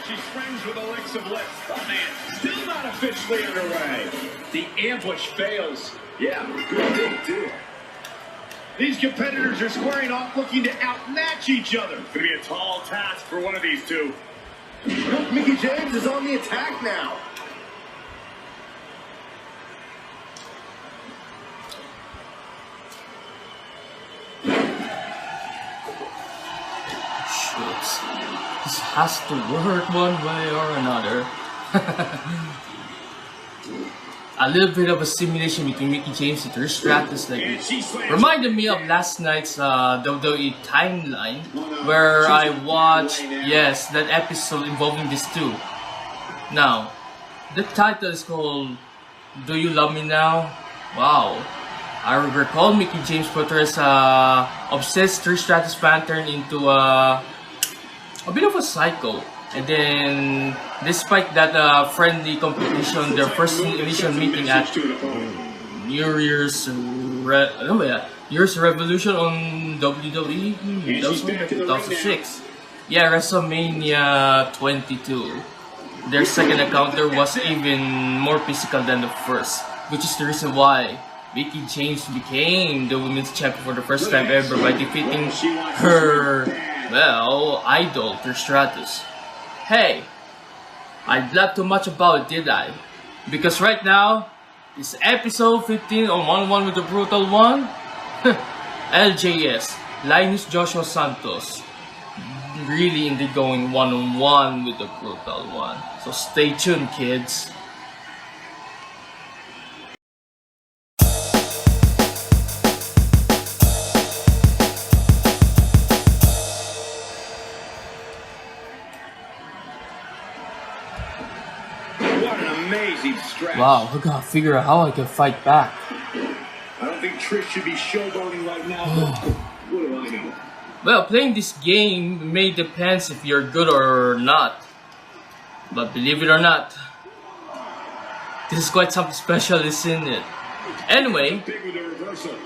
She's friends with Alexa Bliss. Oh, man, still not officially underway. The ambush fails. Yeah, good big deal. These competitors are squaring off looking to outmatch each other. It's going to be a tall task for one of these two. Look, Mickie James is on the attack now. This has to work one way or another. A little bit of a simulation between Mickie James and Trish Stratus, like, reminded me of last night's WWE timeline, where I watched, yes, that episode involving these two. Now, the title is called "Do You Love Me Now?" Wow. I recall Mickie James portrays obsessed Trish Stratus fan turned into a bit of a psycho. And then, despite that friendly competition, their first initial meeting at New Year's Revolution on WWE, that was like 2006. Yeah, WrestleMania 22. Their second encounter was even more physical than the first, which is the reason why Mickie James became the women's champion for the first time ever by defeating her, well, idol, Trish Stratus. Hey, I blabbed too much about it, did I? Because right now, it's episode 15 on 1-1 with the Brutal One. LJS, Linus Joshua Santos, really indeed going 1-on-1 with the Brutal One. So stay tuned, kids. What an amazing stretch. Wow, I gotta figure out how I can fight back. I don't think Trish should be showboating right now, but what do I know? Well, playing this game may depends if you're good or not. But believe it or not, this is quite something special, isn't it? Anyway,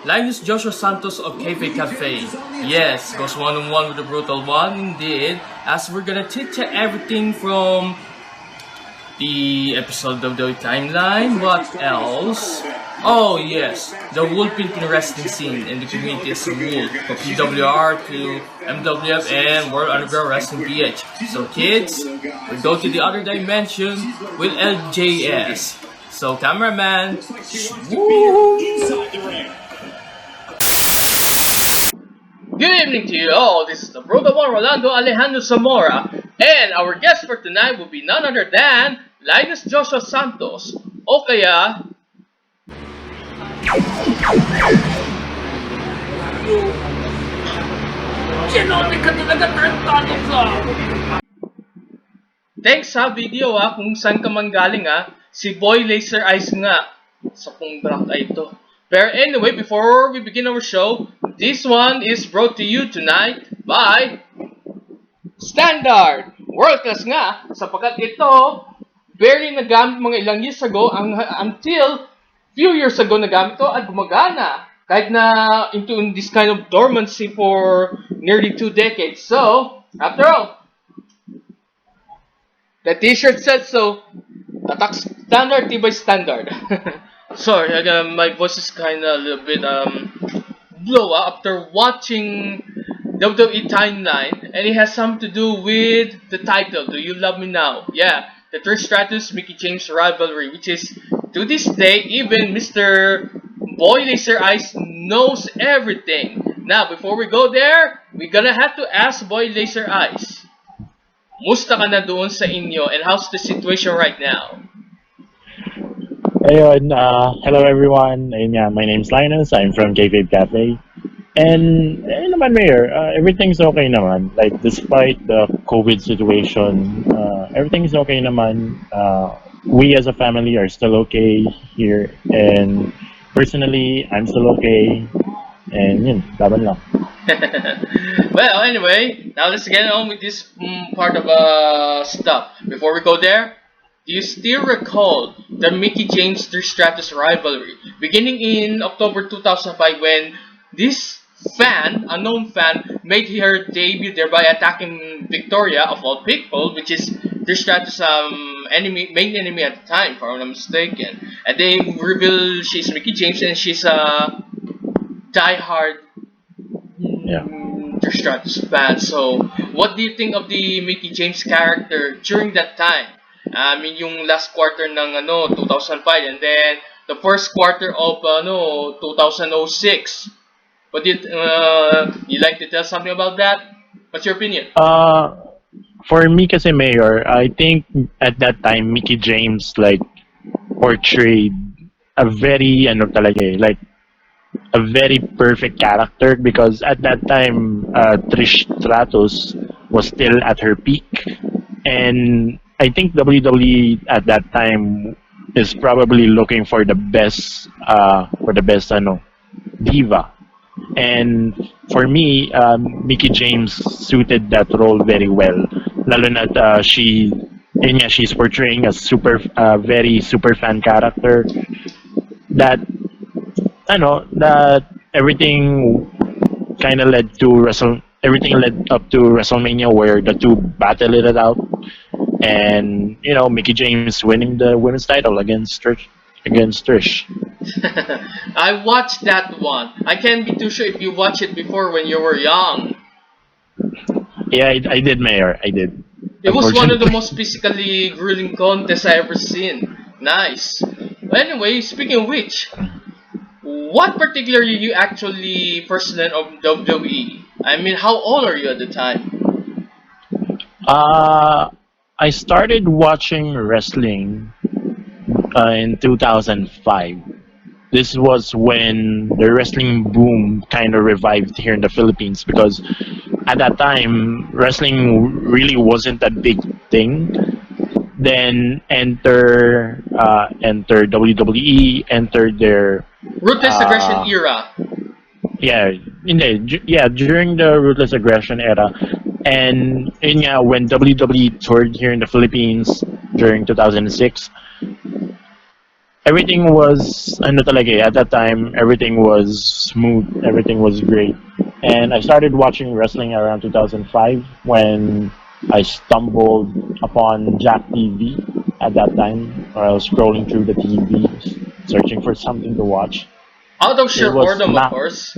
Linus Joshua Santos of Cafe Cafe, yes, goes 1-on-1 with the Brutal One indeed, as we're gonna chit-chat everything from the episode of the timeline. What else? Oh yes, the WUW wrestling scene in the community is WUW, from PWR to MWF and World Wrestling PH. So kids, we go to the other dimension with LJS. So cameraman, woo! Good evening to you all. This is the Brutal One, Rolando Alejandro Zamora, and our guest for tonight will be none other than Linus Joshua Santos, o kaya thanks sa video kung saan ka manggaling si Boy Laser Eyes nga sa pong black eye ito. But anyway, before we begin our show, this one is brought to you tonight by Standard! World class nga sapagkat ito very nagamit mga ilang years ago until few years ago nagamit ito at gumagana kahit na into this kind of dormancy for nearly 2 decades. So, after all, the t-shirt said so. Tatak Standard, tibay standard. Sorry, my voice is kinda a little bit blow after watching WWE timeline, and it has something to do with the title, Do You Love Me Now? Yeah, the Trish Stratus Mickie James rivalry, which is to this day even Mr. Boy Laser Eyes knows everything. Now, before we go there, we're gonna have to ask Boy Laser Eyes, musta ka na doon sa inyo, and how's the situation right now? Ayun, hello everyone. Ayun nga, my name's Linus. I'm from Cafe Cafe. And naman Mayor, everything's okay naman. Like despite the COVID situation, everything's okay naman. We as a family are still okay here, and personally, I'm still okay. And yun, laban lang. Well, anyway, now let's get on with this part of stuff. Before we go there, do you still recall the Mickie James Trish Stratus rivalry beginning in October 2005 when this unknown fan, made her debut, thereby attacking Victoria of all people, which is Trish Stratus enemy, main enemy at the time, if I'm not mistaken. And they reveal she's Mickie James and she's a diehard Yeah. Trish Stratus fan. So, what do you think of the Mickie James character during that time? I mean, yung last quarter ng 2005 and then the first quarter of 2006. What did you like to tell something about that? What's your opinion? For me kasi Mayor, I think at that time Mickey James like portrayed a very ano talaga like a very perfect character because at that time Trish Stratus was still at her peak and I think WWE at that time is probably looking for the best ano diva. And for me, Mickey James suited that role very well. Lalo na she's portraying a very super fan character that, that everything kind of everything led up to WrestleMania where the two battled it out. And, Mickey James winning the women's title against Trish. Against Trish. I watched that one. I can't be too sure if you watched it before when you were young. Yeah, I did, Mayor. I did. It was one of the most physically grueling contests I ever seen. Nice. Anyway, speaking of which, what particularly you actually first learned of WWE? I mean, how old are you at the time? I started watching wrestling in 2005. This was when the wrestling boom kind of revived here in the Philippines because at that time wrestling really wasn't a big thing. Then enter WWE, enter their Ruthless Aggression era. Yeah, during the Ruthless Aggression era, and when WWE toured here in the Philippines during 2006, everything was at that time everything was smooth, everything was great, and I started watching wrestling around 2005 when I stumbled upon Jack TV at that time, or I was scrolling through the TV searching for something to watch. Out of sheer boredom, of course.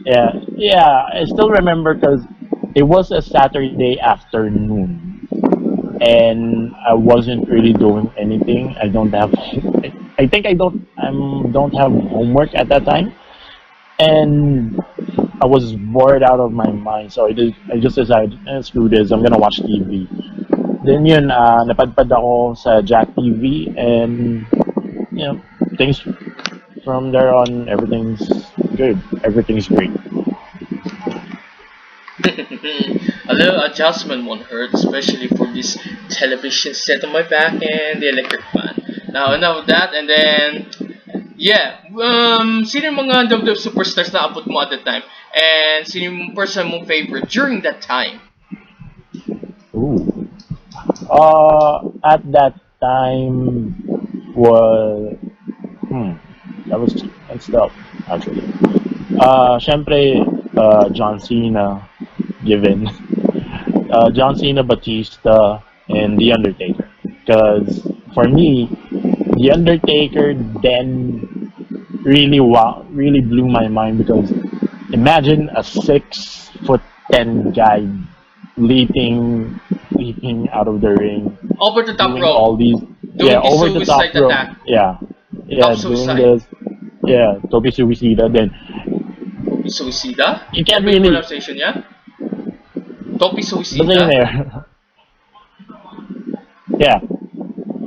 Yeah, I still remember because it was a Saturday afternoon and I wasn't really doing anything. I think don't have homework at that time, and I was bored out of my mind. So I just decided, screw this, I'm gonna watch TV. Then yun, napadpad ako sa Jack TV, and things from there on, everything's good, everything's great. A little adjustment won't hurt, especially for this television set on my back and the electric fan. Now enough of that, and then sino yung mga WWE superstars na abot mo at the time? And sino yung person mong favorite during that time? Ooh. At that time was that's tough actually. Syempre, John Cena, given. John Cena, Batista, and The Undertaker. Because for me, The Undertaker then really blew my mind because imagine a 6'10" guy leaping out of the ring, Over the top doing rope. all these over the top rope. Attack. Yeah, Top doing suicide. this. Yeah, Topi Suicida. Then Topi Suicida? you can't Ano yung really. pronunciation niya? Topi Basta yun, Suicida? Mayor. Yeah.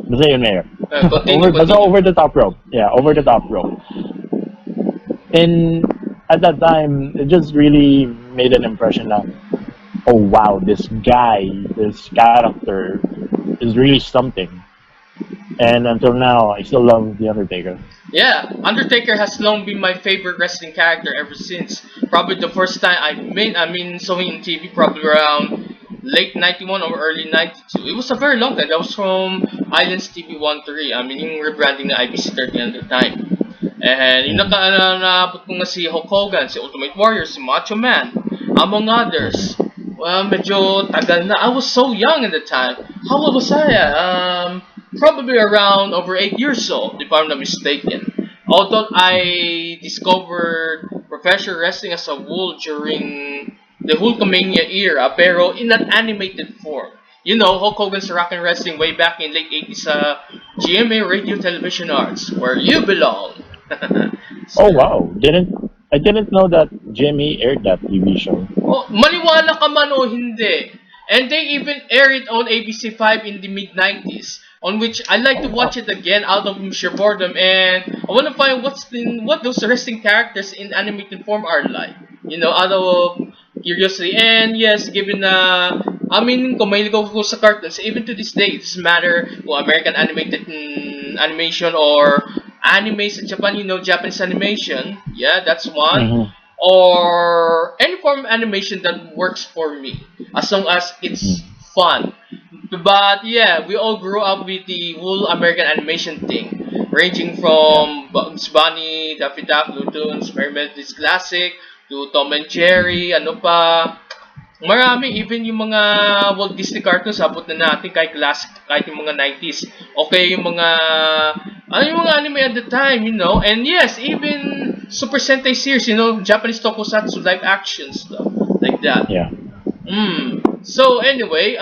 Basta yun, Mayor. Basta over the top rope. Yeah, over the top rope. And at that time, it just really made an impression that, oh wow, this character is really something. And until now, I still love The Undertaker. Yeah, Undertaker has long been my favorite wrestling character ever since. Probably the first time saw him on TV probably around late 91 or early 92. It was a very long time. That was from Islands TV 1-3. Yung rebranding na IBC 13 at the time. And yung naabot ko nga si Hulk Hogan, si Ultimate Warrior, si Macho Man, among others. Well, medyo tagal na. I was so young at the time. How old was I? Probably around over 8 years old, if I'm not mistaken. Although I discovered professional wrestling as a whole during the Hulkamania era, pero in an animated form. You know, Hulk Hogan's Rock and Wrestling way back in late 80s GMA Radio Television Arts, where you belong. So, Oh yeah. wow, I didn't know that Jimmy aired that TV show. Oh, maniwala ka man o hindi. And they even air it on ABC5 in the mid-90s, on which I like Oh to watch wow. it again out of sheer boredom, and I want to find what those wrestling characters in animated form are like. You know, out of curiosity. And yes, given I mean, kung mahilig ako sa cartoons, even to this day, it doesn't matter kung American animated animation or anime sa Japan, you know, Japanese animation. Yeah, that's one. Mm-hmm. Or any form of animation that works for me, as long as it's fun. But yeah, we all grew up with the whole American animation thing, ranging Yeah. from Bugs Bunny, Daffy Duck, Looney Tunes, Mermaid is Classic, to Tom and Mm-hmm. Jerry, ano pa. Marami, even yung mga Walt Disney cartoons, abot na natin kahit classic, kahit yung mga 90s. Okay, yung mga, ano yung mga anime at the time, you know? And yes, even Super Sentai series, you know, Japanese tokusatsu, live action stuff, like that. Yeah. So anyway,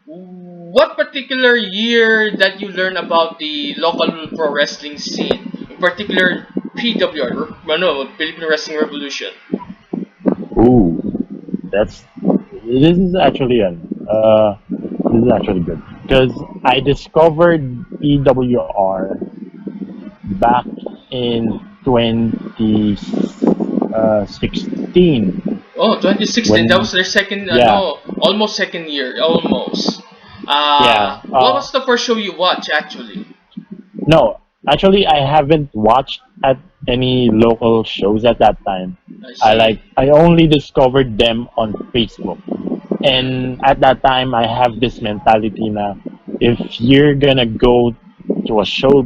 what particular year that you learn about the local pro wrestling scene? In particular, PWR, ano, Philippine Wrestling Revolution. Ooh, that's this is actually this is actually good because I discovered PWR back in 2016 Oh, 2016. That was when their second, yeah no, almost second year, almost. yeah What was the first show you watched, actually? no, actually I haven't watched at any local shows at that time. I I see. like I only discovered them on Facebook. And at that time I have this mentality na if you're gonna go to a show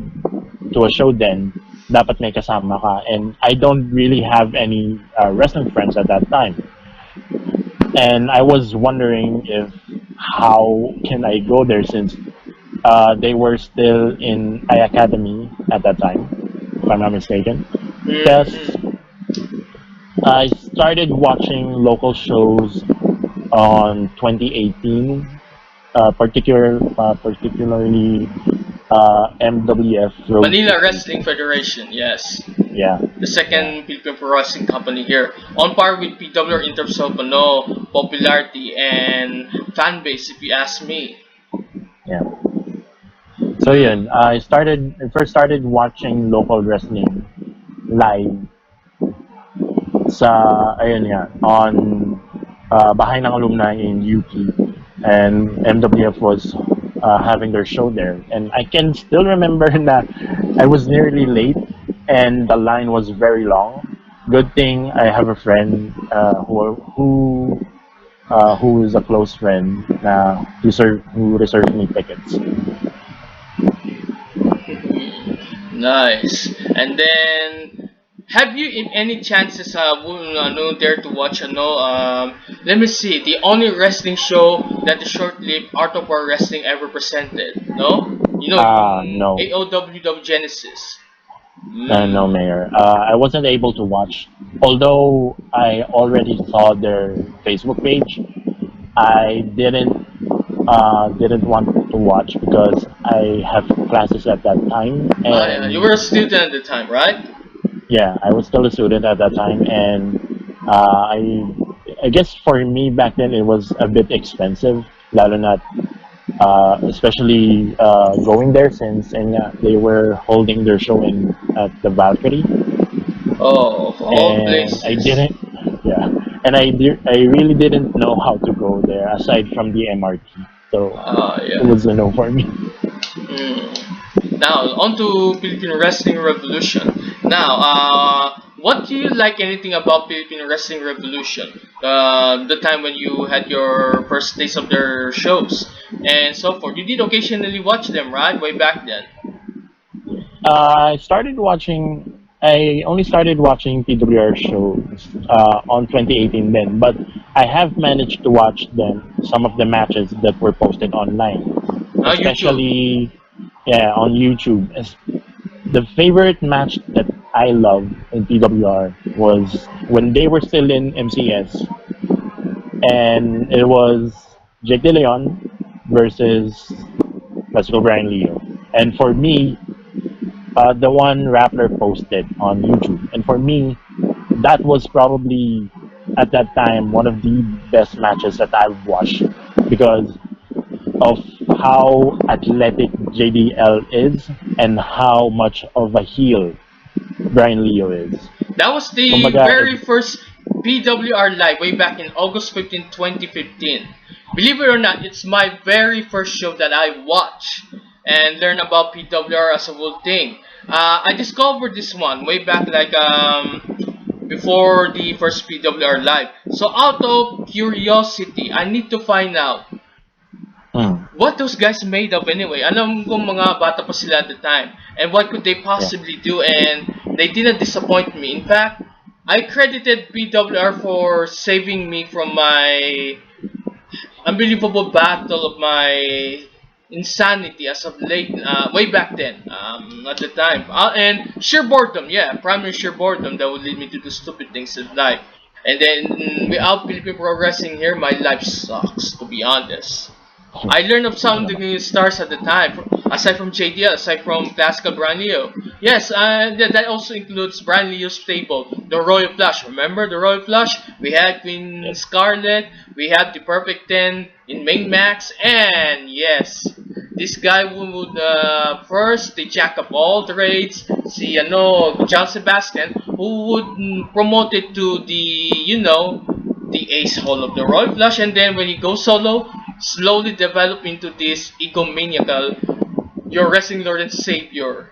then dapat may kasama ka, and I don't really have any wrestling friends at that time, and I was wondering if how can I go there since they were still in I Academy at that time, if I'm not mistaken. Because Mm-hmm. I started watching local shows on 2018, particularly MWF Road to Manila Wrestling 20. Federation, yes. Yeah, The yeah, second Philippine Pro Wrestling company here. On par with PWR in terms of ano, popularity and fan base, if you ask me. yeah. So yun, I first started watching local wrestling live sa, ayun nga, on Bahay ng Alumni in UP. And MWF was having their show there. And I can still remember na I was nearly late and the line was very long. Good thing I have a friend who is a close friend who reserved me tickets. Nice. And then, have you in any chances no dare to watch let me see, the only wrestling show that the short-lived Art of War Wrestling ever presented? No? You know, No. AOWW Genesis. No, Mm. Mayor. I wasn't able to watch. Although I already saw their Facebook page, I didn't want to watch because I have classes at that time, Ah, yeah. You were and a student at the time, right? yeah, I was still a student at that time, and I guess for me back then it was a bit expensive, lalo na especially going there since and they were holding their show in at the Valkyrie, Oh, of all and places. yeah, and I really didn't know how to go there aside from the MRT, so Ah, it yeah. was a no for me. Mm. Now, on to Philippine Wrestling Revolution. Now, what do you like anything about Philippine Wrestling Revolution? The time when you had your first taste of their shows and so forth. You did occasionally watch them, right? Way back then. I started watching. I only started watching PWR shows on 2018 then, but I have managed to watch them some of the matches that were posted online, YouTube. especially yeah on YouTube. The favorite match that I love in PWR was when they were still in MCS, and it was Jake De Leon versus Vasco Brian Leo. And for me, the one Rappler posted on YouTube. And for me, that was probably at that time one of the best matches that I've watched because of how athletic JDL is and how much of a heel Brian Leo is. That was the Kumbaga, very first PWR Live way back in August 15, 2015. Believe it or not, it's my very first show that I watched and learned about PWR as a whole thing. I discovered this one way back like before the first PWR Live. So out of curiosity, I need to find out mm, what those guys made of anyway. Alam ko mga bata pa sila at the time. And what could they yeah. possibly do? And they didn't disappoint me. In fact, I credited PWR for saving me from my unbelievable battle of my insanity as of late, way back then, at the time. And sheer boredom, yeah, primary sheer boredom that would lead me to do stupid things in life. And then without Philippine progressing here, my life sucks, to be honest. I learned of some of the new stars at the time, aside from JDL, aside from classical Brian Leo. Yes, that also includes Brian Leo's stable, the Royal Flush. Remember the Royal Flush? We had Queen Yep. Scarlet, we had the Perfect 10 in Main Max, and yes, this guy would first the jack of all trades, si John Sebastian, who would promote it to the ace hole of the Royal Flush, and then when he goes solo, slowly develop into this egomaniacal, your wrestling lord and savior.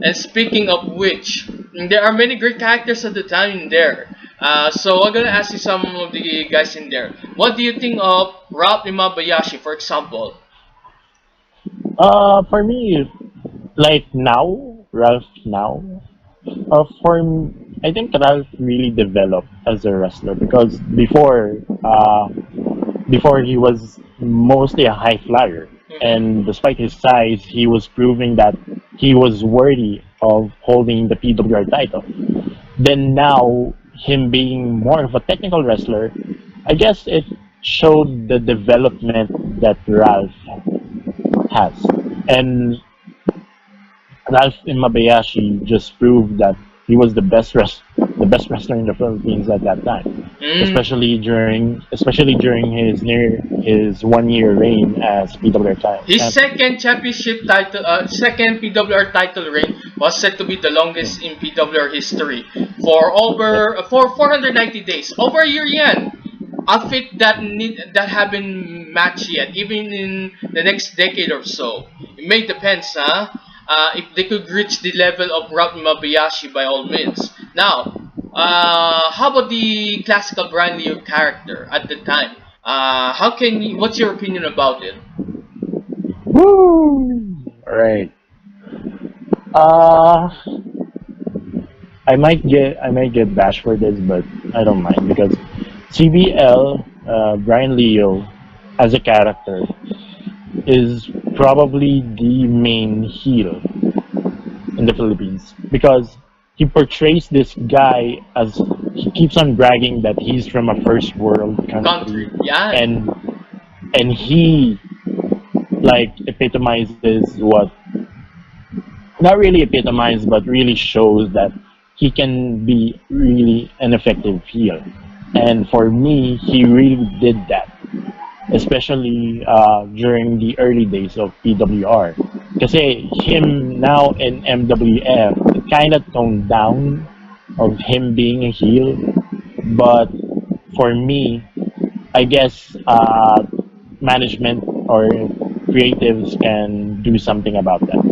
And speaking of which, there are many great characters at the time in there. So I'm gonna ask you some of the guys in there. What do you think of Ralph Imabayashi, for example? For me, like now, Ralph now, I think Ralph really developed as a wrestler because before he was mostly a high flyer, and despite his size, he was proving that he was worthy of holding the PWR title. Then now, him being more of a technical wrestler, I guess it showed the development that Ralph has. And Ralph Imabayashi just proved that he was the best wrestler in the Philippines at that time, Mm. especially during his 1 year reign as PWR His champion. second championship title, second PWR title reign was said to be the Hmm. longest in PWR history for Yep. over for 490 days, over a year yan. A feat that haven't matched yet, even in the next decade or so. It may depend, huh? If they could reach the level of Ralph Mabayashi by all means. Now, how about the classical Brian Leo character at the time? What's your opinion about it? Woo! Right. Uh, I might get bashed for this, but I don't mind because CBL Brian Leo as a character is probably the main heel in the Philippines because he portrays this guy as he keeps on bragging that he's from a first world country, Country, yeah. and he like epitomizes what, not really epitomizes but really shows that he can be really an effective heel. And for me, he really did that, especially during the early days of PWR. Kasi him now in MWF, it kind of toned down of him being a heel. But for me, I guess management or creatives can do something about that.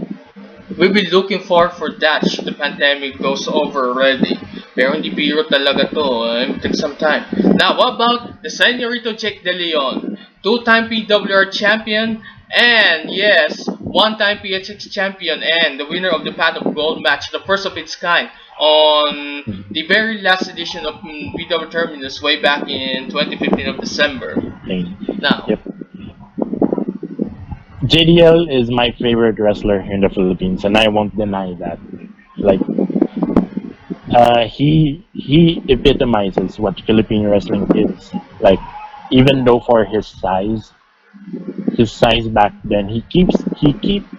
We'll be looking forward for that should the pandemic goes over already. Pero hindi biro talaga to. It will take some time. Now, what about the Senorito Jake De Leon? Two-time PWR champion and yes, one-time PHX champion and the winner of the Path of Gold match, the first of its kind. on the very last edition of PW Terminus way back in 2015 of December. Okay. Now, Yep. JDL is my favorite wrestler in the Philippines, and I won't deny that. Like, he epitomizes what Philippine wrestling is. Like, even though for his size back then, he keep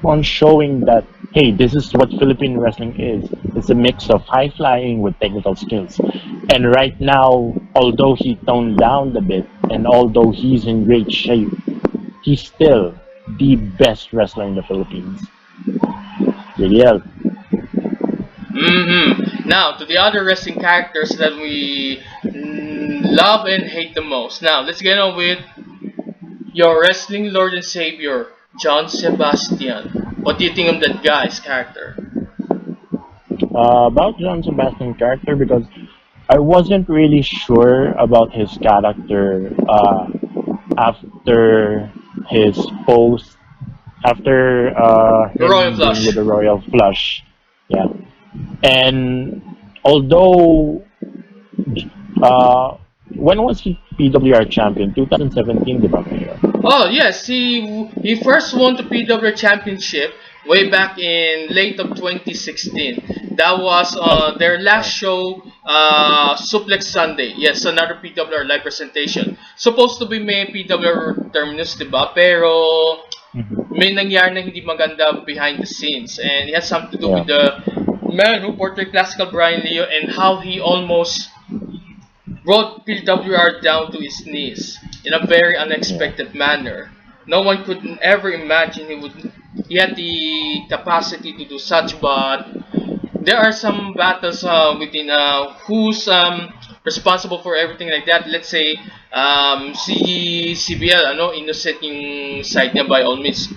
on showing that, hey, this is what Philippine wrestling is. It's a mix of high flying with technical skills. And right now, although he toned down a bit, and although he's in great shape, he's still the best wrestler in the Philippines. JDL. Now to the other wrestling characters that we love and hate the most. Now let's get on with your wrestling Lord and Savior, John Sebastian. What do you think of that guy's character? About John Sebastian character, because I wasn't really sure about his character after his post after The Royal him being Flush. with the Royal Flush. Yeah. And although when was he PWR champion? 2017, di ba, Mayor? Oh yes, he first won the PW Championship way back in late of 2016. That was their last show, Suplex Sunday. Yes, another PWR live presentation. Supposed to be may PWR terminus, diba? Pero may nangyari na hindi maganda behind the scenes, and it has something to do with the man who portrayed classical Brian Leo and how he almost brought PWR down to his knees in a very unexpected manner. No one could ever imagine he had the capacity to do such, but there are some battles within who's responsible for everything like that. Let's say si CBL innocent yung side niya by all means.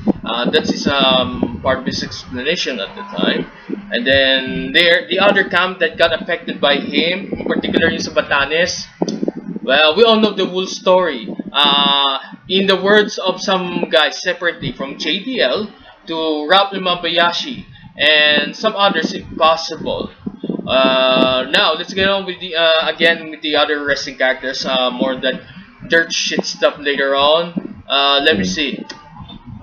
That's his part of his explanation at the time. And then the other camp that got affected by him, in particular yung sa Batanes. Well, we all know the whole story. In the words of some guys separately from JDL to Ralph Mabayashi and some others if possible. Now let's get on with the again with the other wrestling characters. More that dirt shit stuff later on. Let me see.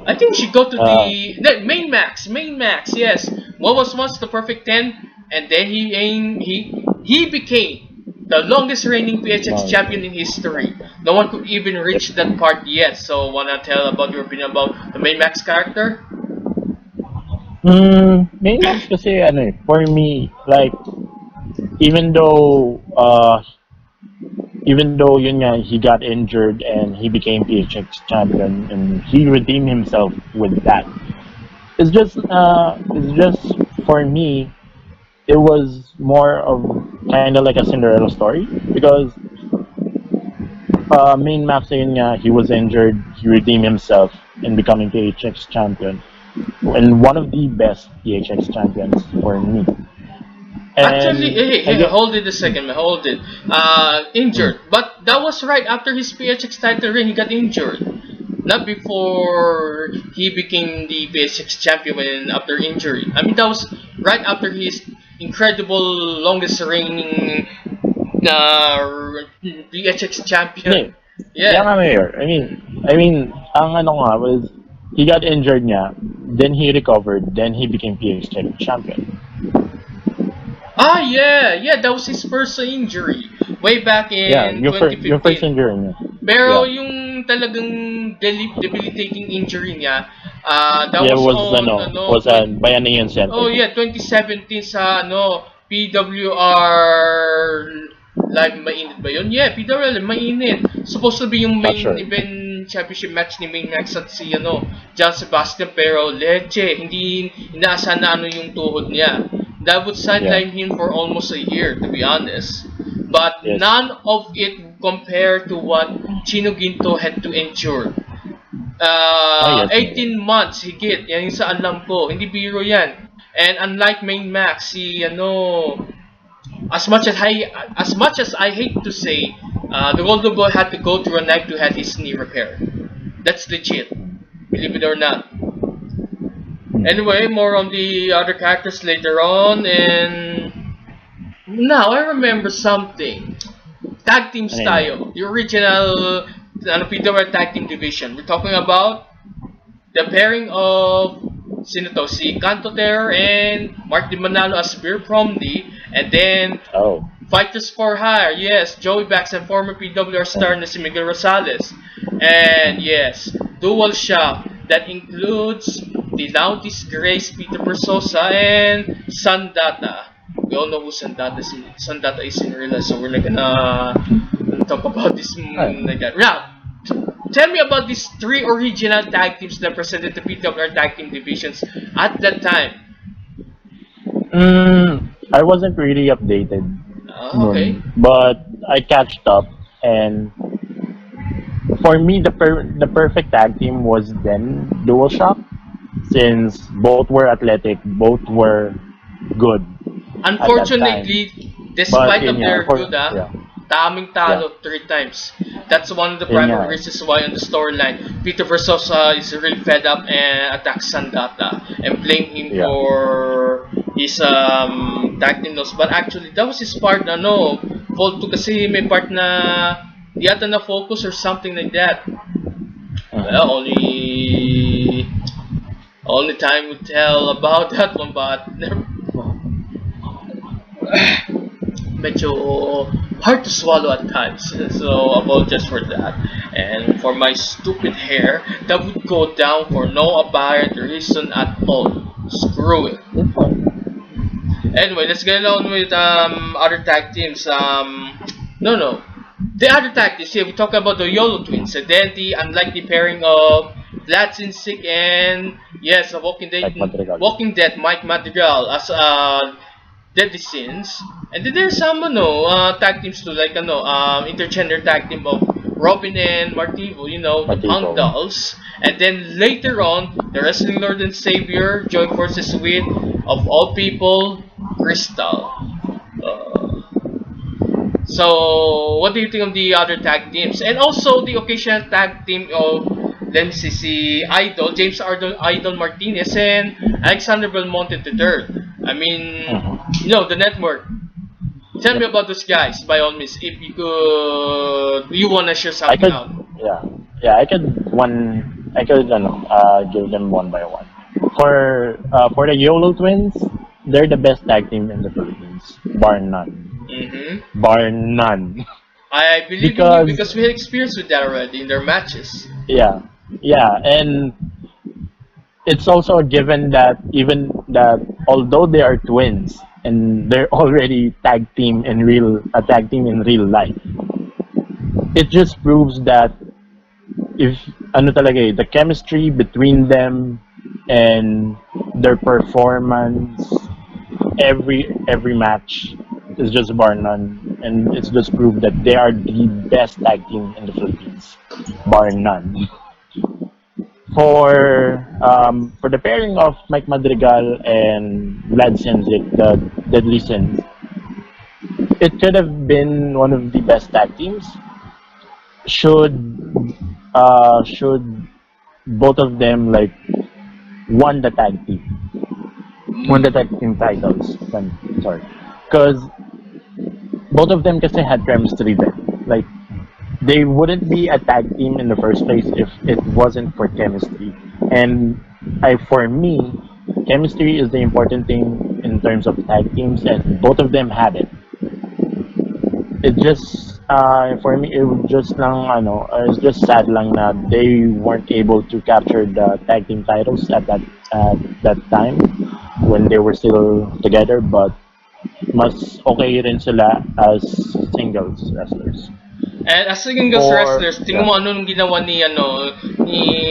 I think we should go to the main Max. Main Max, yes. What was once the perfect 10, and then he became the longest reigning PHX champion in history. No one could even reach that part yet. So, wanna tell about your opinion about the main Max character? Main Max kasi for me, like, even though yun nga, he got injured and he became PHX champion and he redeemed himself with that. It's just for me, it was more of kind of like a Cinderella story, because main Max yun nga, he was injured, he redeemed himself in becoming PHX champion, and one of the best PHX champions for me. And Actually, hey, hold it a second, man. Hold it. Injured. But that was right after his PHX title reign, he got injured. Not before he became the PHX champion when after injury. I mean, that was right after his incredible longest reigning PHX champion. Yeah, Yeah. nga, Mayor. I mean, ang ano nga was, he got injured nga, then he recovered, then he became PHX champion. Yeah, that was his first injury way back in 2015. Your first injury niya. Pero Yeah. yung talagang debilitating injury niya, that Yeah, was was on was Bayanihan Center. oh yeah, 2017 sa PWR Live Mainit ba yun? Yeah, PWR Live Mainit. Supposed to be yung main Sure. event championship match ni Main Max at si John Sebastian, pero leche, hindi inaasahan na yung tuhod niya. That would sideline him for almost a year, to be honest. But Yes. none of it compared to what Chino Ginto had to endure. Yes. 18 months higit, yan yung sa alam ko. Hindi biro yan. And unlike Main Max, as much as I hate to say, the Golden Boy had to go to a knife to have his knee repaired. That's legit, believe it or not. Anyway, more on the other characters later on, and Now I remember something. Tag teams Ano yun? tayo. The original PWR tag team division. We're talking about the pairing of sino to? Si Canto Terror and Mark Di Manalo as Beer Promdi, and then Oh. Fighters for Hire, yes, Joey Bax and former PWR star na si Miguel Rosales. And yes, Dual Shock that includes the now disgraced Peter Versosa and Sandata. We all know who Sandata is in real life, so we're not gonna talk about this like that. Now, tell me about these three original tag teams that presented the PWR tag team divisions at that time. I wasn't really updated Okay. noon, but I catched up, and for me, the perfect tag team was then Dual Shock, since both were athletic, both were good at that time. Unfortunately, But despite yun of nga, their good, yeah, daming yeah, talo 3 times. That's one of the yun nga. primary reasons why on the storyline, Peter Versosa is really fed up and attacks Sandata and blame him Yeah. for his tag team loss. But actually, that was his part na fault to kasi may part na di ata na focus or something like that. Well, only time will tell about that one, but medyo hard to swallow at times. So apologize for that. And for my stupid hair, that would go down for no apparent reason at all. Screw it. It's fine. Anyway, let's get on with other tag teams. No. The other tag teams here, we talk about the YOLO twins, and then the unlikely pairing of Vlad Sinsik and yes, Like Madrigal. Walking Dead Mike Madrigal as Deadly Sins. And then there's some tag teams too, like intergender tag team of Robin and Martivo, the Punk Martivo. Dolls. And then later on, the Wrestling Lord and Savior joined forces with, of all people, Crystal. So, what do you think of the other tag teams? And also the occasional tag team of, let me see, si Idol, James Idol Martinez and Alexander Belmonte III. I mean, the network. Tell me about those guys, by all means, if you wanna share I something could, out. yeah, I could, give them one by one. For the YOLO twins, they're the best tag team in the Philippines, bar none. Bar none. I believe in you because we had experience with that already in their matches. Yeah, and it's also a given that even that although they are twins and they're already a tag team in real life, it just proves that if the chemistry between them and their performance every match is just bar none, and it's just proof that they are the best tag team in the Philippines, bar none. For the pairing of Mike Madrigal and Vlad Senzik, the Deadly Sins, it could have been one of the best tag teams. Should should both of them won the tag team, won the tag team titles. Sorry, because both of them kasi had chemistry then. Like they wouldn't be a tag team in the first place if it wasn't for chemistry. And for me, chemistry is the important thing in terms of tag teams, and both of them had it. It just for me it was just it's just sad lang na they weren't able to capture the tag team titles at that time when they were still together, but mas okay rin sila as singles wrestlers. And as singles Or wrestlers, tingnan mo anong ginawa ni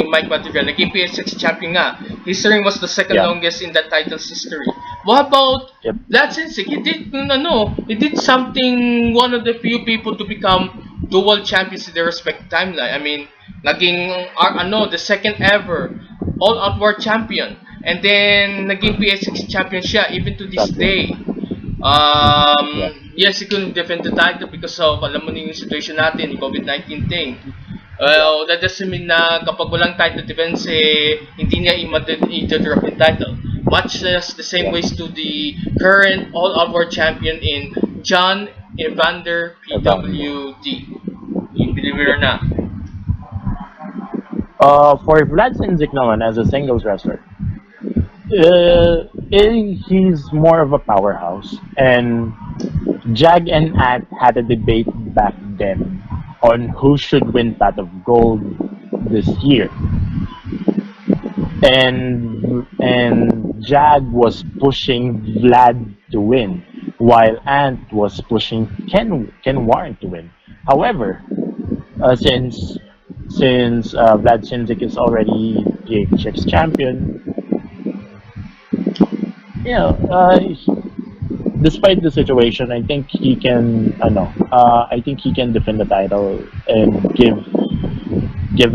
Mike Madrigal. Naging PSX champion nga. His reign was the second Yeah. longest in that title's history. What about Yep. Vlad Sinsik? He did something, one of the few people to become dual champions in their respective timeline. I mean, naging the second ever all-out war champion. And then naging PSX champion siya even to this day. Yeah. Yes, he couldn't defend the title because of, alam mo na yung situation natin, yung COVID-19 thing. Well, that doesn't mean na kapag walang title defense, hindi niya i-drop yung title. Much less the same Yeah. ways to the current all-out world champion in John Evander Evander. PWD. You believe it Yep. or not. For Vlad Sinzik naman as a singles wrestler, he's more of a powerhouse. And Jag and Ant had a debate back then on who should win Pot of Gold this year. And Jag was pushing Vlad to win, while Ant was pushing Ken Warren to win. However, since Vlad Sinzik is already PHX champion, you know, despite the situation, I think he can. I think he can defend the title and give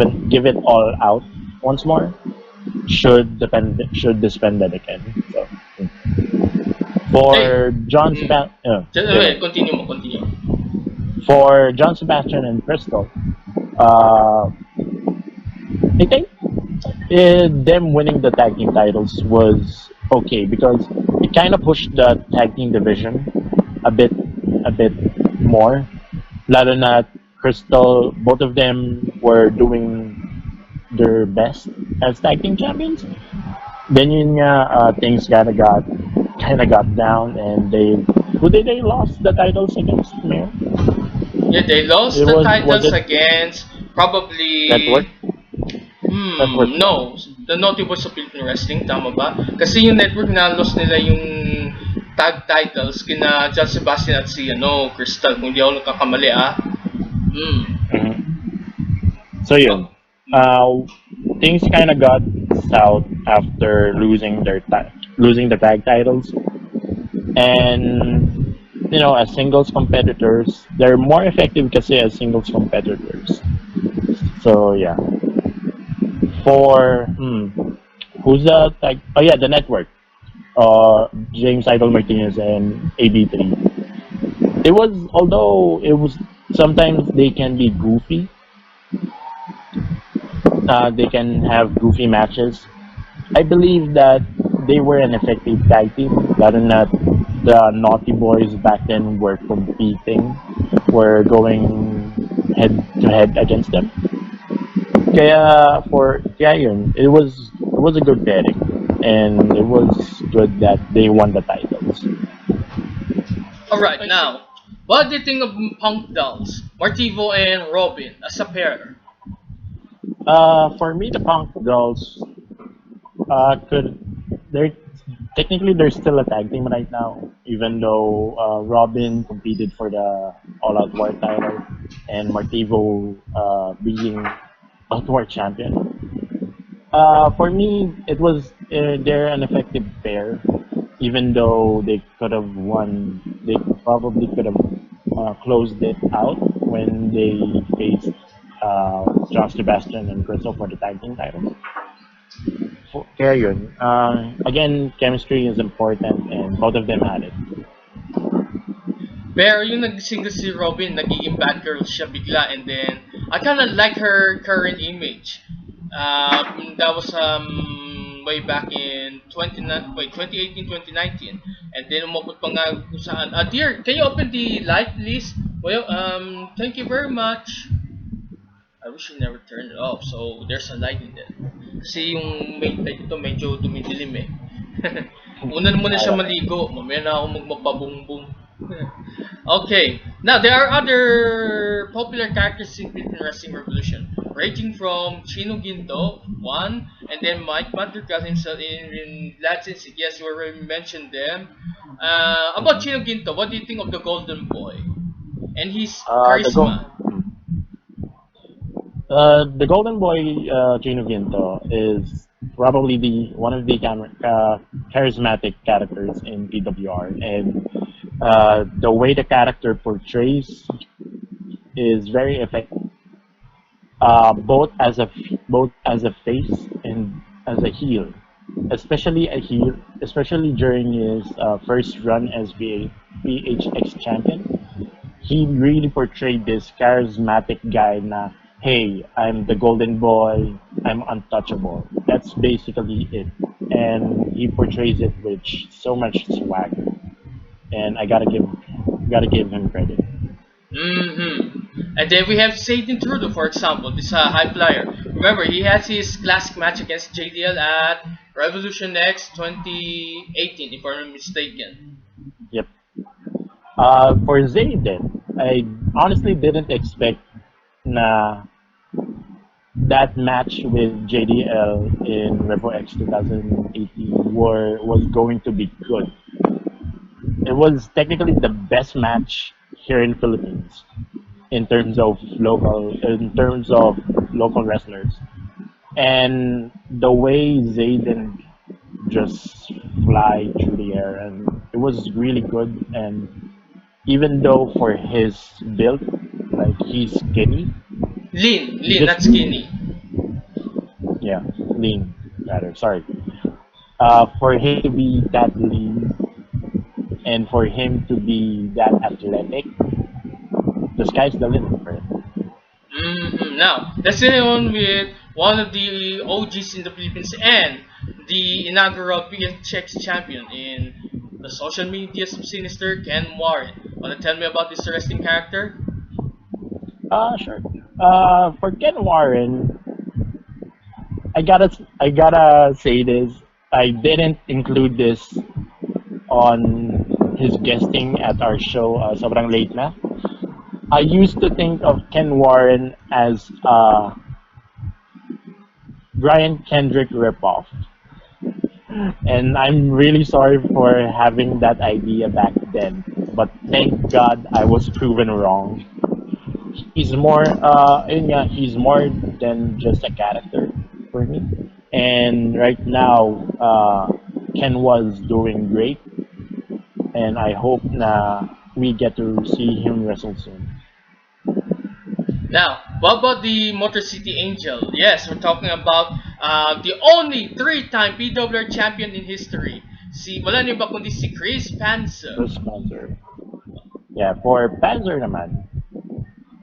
it all out once more. Should this pandemic end? So Hey, for John mm, Sebastian, wait, continue mo, continue. for John Sebastian and Crystal, uh, I think them winning the tag team titles was okay because it kind of pushed the tag team division a bit a bit more. Lalo na Crystal, both of them were doing their best as tag team champions. Then yun nga, things kind of got down, and they lost the titles against Mayor. Yeah, they lost It the was titles it against Network? probably. Network ba? No. The Naughty Boys of Philippine Wrestling, tama ba? Kasi yung network na lost nila yung tag titles kina John Sebastian at si Crystal, kung hindi ako nagkakamali Hmm. Mhm. So yun, Oh, uh, things kind of got south after losing the tag titles, and as singles competitors, they're more effective kasi as singles competitors. So yeah, for who's the tag? Oh yeah, the network. James Idol Martinez and AB3. Although it was sometimes they can be goofy. They can have goofy matches. I believe that they were an effective tag team. Lalo na the Naughty Boys back then were competing, were going head to head against them. Kaya yun, it was a good pairing, and it was good that they won the titles. Alright, now, what do you think of Punk Dolls, Martivo and Robin as a pair? For me, the Punk Girls could they're they're still a tag team right now, even though Robin competed for the All Out War title and Martivo being Out War champion. For me, they're an effective pair, even though they could have won. They probably could have closed it out when they faced Josh Sebastian and Crystal for the tag team titles. Kaya yun. Again, chemistry is important, and both of them had it. Pero yung nag-single si Robin, nagiging bad girl siya bigla, and then I kinda like her current image. That was way back in 2018, 2019. And then umabot pa nga kung saan. Dear, can you open the live please? Well, thank you very much. I wish you never turned it off. So there's a light in there. Kasi yung main light ito medyo dumidilim eh. Una muna siya maligo. Mamaya na ako magmapabungbong. Okay. Now there are other popular characters in Philippine Wrestling Revolution, ranging from Chino Ginto, one, and then Mike Madrigal himself in Latin. Yes, you already mentioned them. About Chino Ginto, what do you think of the Golden Boy and his The go charisma? the Golden Boy Gino Ginto is probably the one of the charismatic characters in PWR, and the way the character portrays is very effective, both as a face and as a heel, especially during his first run as PHX champion. He really portrayed this charismatic guy na, hey, I'm the golden boy, I'm untouchable. That's basically it. And he portrays it with so much swag. And I gotta Gotta give him credit. And then we have Zayden Trudeau, for example, this high flyer. Remember, he has his classic match against JDL at Revolution X 2018, if I'm not mistaken. Yep. For Zayden, I honestly didn't expect na that match with JDL in Revo X 2018 was going to be good. It was technically the best match here in Philippines in terms of local wrestlers. And the way Zayden just fly through the air, and it was really good. And even though for his build, like he's skinny, Lean, just not skinny. yeah, lean rather. Sorry. For him to be that lean and for him to be that athletic, the sky's the limit for him. Now, let's get on with one of the OGs in the Philippines and the inaugural PHX champion in the social media of Sinister, Ken Warren. Wanna tell me about this wrestling character? Sure. For Ken Warren, I gotta say this. I didn't include this on his guesting at our show, Sobrang Late Na. I used to think of Ken Warren as Brian Kendrick ripoff. And I'm really sorry for having that idea back then. But thank God I was proven wrong. He's more than just a character for me. And right now, Ken was doing great, and I hope na we get to see him wrestle soon. Now, what about the Motor City Angel? Yes, we're talking about the only three-time PWR champion in history. Wala niyo ba kundi si Chris Panzer. The sponsor. Yeah, for Panzer naman,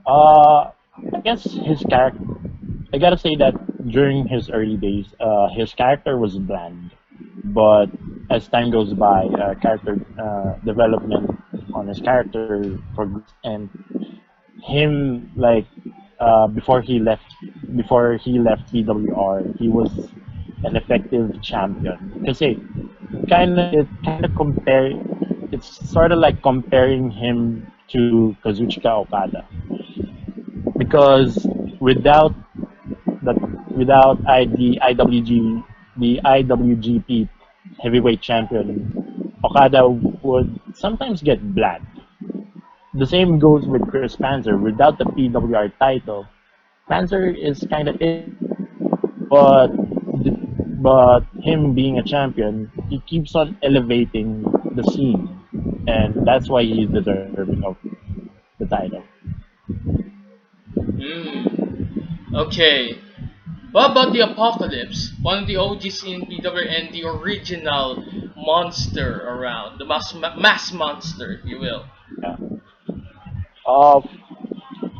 I guess his character. I gotta say that during his early days, his character was bland, but as time goes by, character development on his character progressed, and him like before he left PWR, he was an effective champion. Kasi it kind of compare it's sort of like comparing him to Kazuchika Okada because without the without the IWGP heavyweight champion, Okada would sometimes get bland. The same goes with Chris Panzer. Without the PWR title, Panzer is kind of it, but but him being a champion, he keeps on elevating the scene, and that's why he's deserving of the title. Okay. What about the Apocalypse? One of the OGs in PWR and the original monster around. The mass monster, if you will. Yeah. Uh,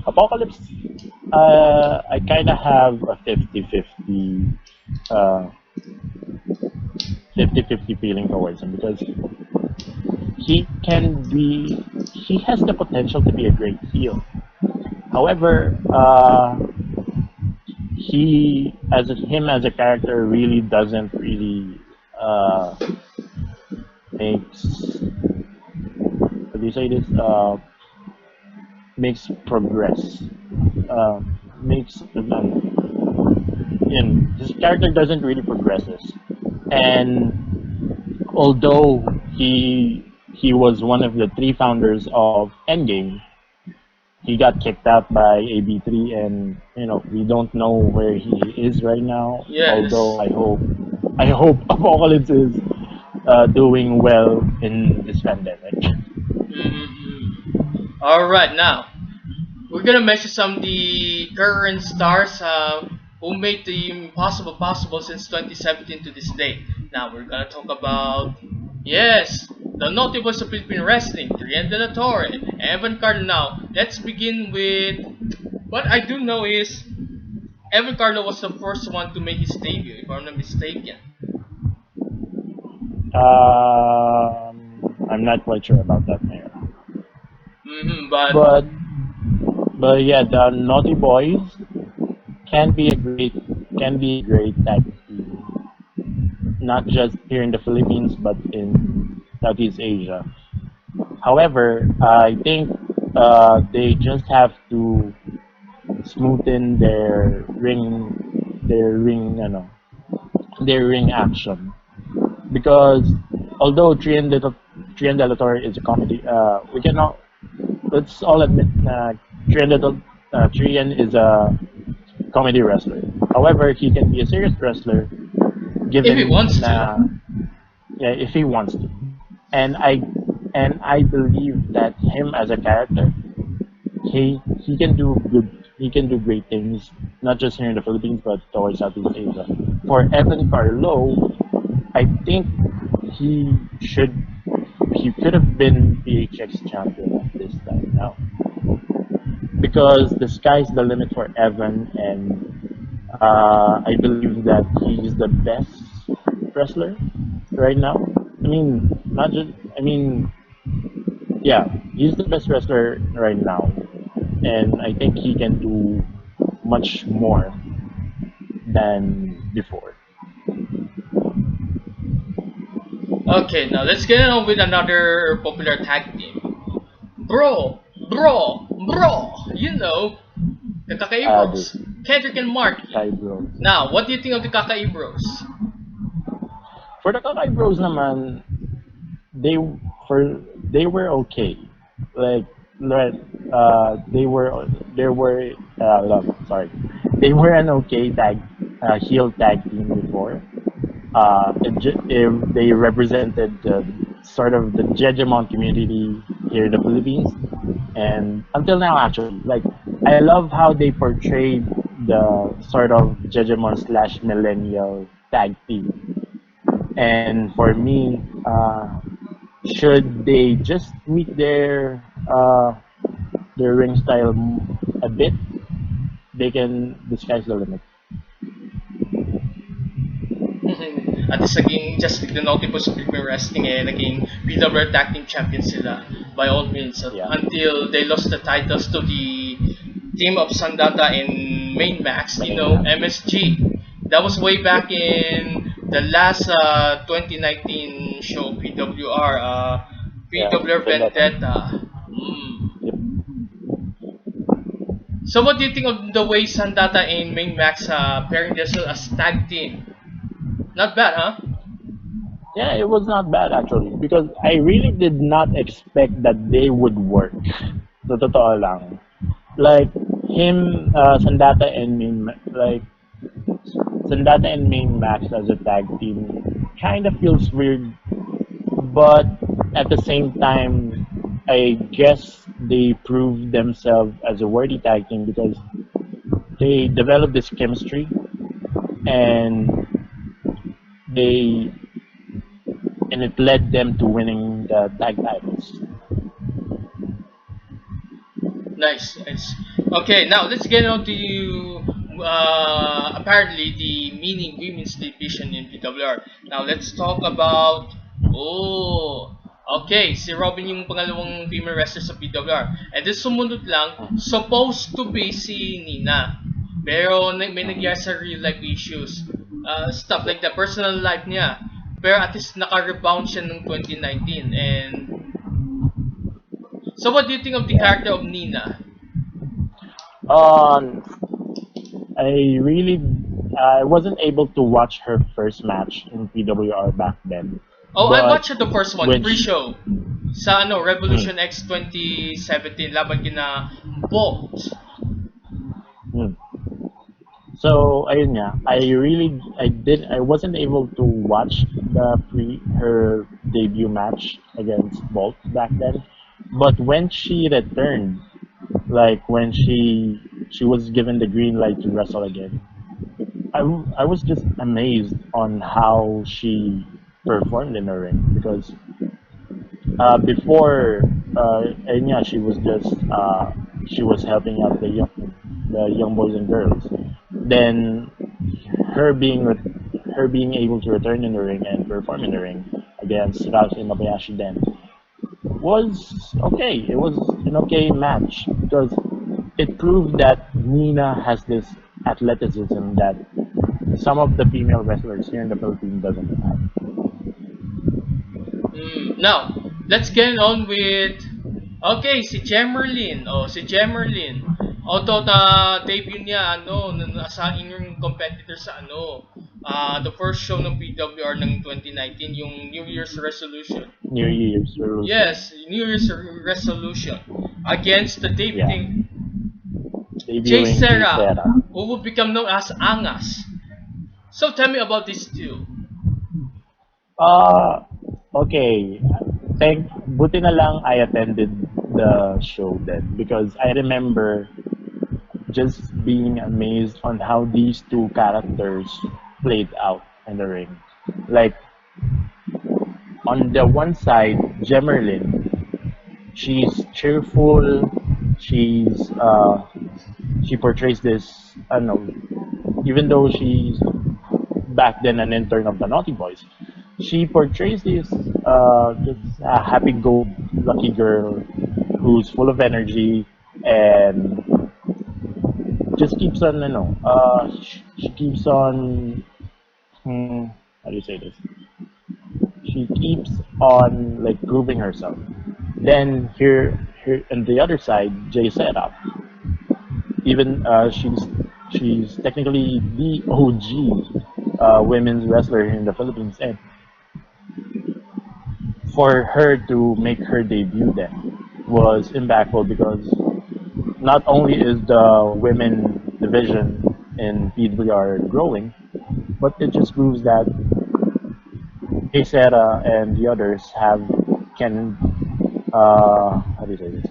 Apocalypse, I kind of have a uh, 50-50 feeling towards him because he has the potential to be a great heel. However, him as a character really doesn't really makes how do you say this makes progress makes his character doesn't really progresses, and although he was one of the three founders of Endgame, he got kicked out by AB3, and we don't know where he is right now. Yes. Although I hope Apocalypse is doing well in this pandemic. Alright, now, we're gonna mention some of the current stars who made the impossible possible since 2017 to this day. Now, we're gonna talk about, yes, the notables of Philippine wrestling, Trian De La Torre, Evan Carlo. Now, let's begin with what I do know is Evan Carlo was the first one to make his debut, if I'm not mistaken. I'm not quite sure about that, Mayor. But But yeah, the Naughty Boys can be a great tag team, not just here in the Philippines but in Southeast Asia. However, I think they just have to smoothen ano, their ring action because although Trian Delator is a comedy, we cannot let's all admit Trian is a comedy wrestler. However, he can be a serious wrestler if he given wants to. na yeah, if he wants to. And I believe that him as a character, he can do great things, not just here in the Philippines but towards Southeast Asia. For Evan Carlo, I think he should he could have been PHX champion at this time now because the sky's the limit for Evan, and I believe that he's the best wrestler right now. I mean, not just I mean, yeah, he's the best wrestler right now, and I think he can do much more than before. Okay, now let's get on with another popular tag team. Bro, bro, you know, the Kakai The Bros, Kendrick and Marky. Sky Bros. Now, what do you think of the Kakai Bros? For the Kakay Bros naman, they they were okay. Like like, they were sorry, they were an okay heel tag team before. They represented sort of the Jejemon community here in the Philippines, and until now, actually, like I love how they portrayed the sort of Jejemon slash millennial tag team. And for me, should they just tweak their ring style a bit, they can. The sky's the limit. At least naging just like the notable sa Philippine Wrestling naging PWR Tag Team Champions sila by all means Yeah. until they lost the titles to the team of Sandata and Main Max, you know, MSG. That was way back in the last 2019 show PWR, PWR Vendetta. Vendetta. Mm. Yep. So what do you think of the way Sandata and Main Max pairing themselves as tag team? Not bad, huh? Yeah, it was not bad actually because I really did not expect that they would work. Sa totoo lang. Like him, Sandata and Main Max as a tag team kind of feels weird, but at the same time, I guess they proved themselves as a worthy tag team because they developed this chemistry and they and it led them to winning the tag titles. Nice, nice. Okay, now let's get on to apparently the mini women's division in PWR. Now let's talk about oh okay, si Robin yung pangalawang female wrestler sa PWR. And then sumunod lang, supposed to be si Nina. Pero may nangyari sa real life issues. Stuff like the personal life niya. Pero at least naka-rebound siya noong 2019. And so what do you think of the character of Nina? I wasn't able to watch her first match in PWR back then. Oh, I But watched the first one, when pre-show. Sa Revolution X 2017 laban kina Bolt. Hmm. So ayun nga, I wasn't able to watch her debut match against Bolt back then. But when she returned, like when she was given the green light to wrestle again, I was just amazed on how she performed in the ring because before ayun nga, she was helping out the young boys and girls. Then her being able to return in the ring and perform in the ring against Stratus and Mabayashi then was okay. It an okay match because it proved that Nina has this athleticism that some of the female wrestlers here in the Philippines doesn't have. Now, let's get on with... Okay, si Jemerlin. Oh, si Jemerlin. Although debut niya, nasa inyong competitor sa the first show ng PWR ng 2019, yung New Year's resolution. New Year's resolution. Yes, New Year's resolution against the debuting Jay Debuting Serra, who will become known as Angas. So tell me about these two. Okay. Buti na lang I attended the show then because I remember just being amazed on how these two characters played out in the ring. Like, on the one side, Jemerlin, she's cheerful, she portrays this, I don't know, even though she's back then an intern of the Naughty Boys, she portrays this just a happy-go-lucky girl who's full of energy and just keeps on, she keeps on, how do you say this? She keeps on like proving herself. Then here on the other side, Jay Serap, even she's technically the OG women's wrestler in the Philippines, and for her to make her debut then was impactful because not only is the women division in PWR growing, but it just proves that Sarah and the others can how do you say this?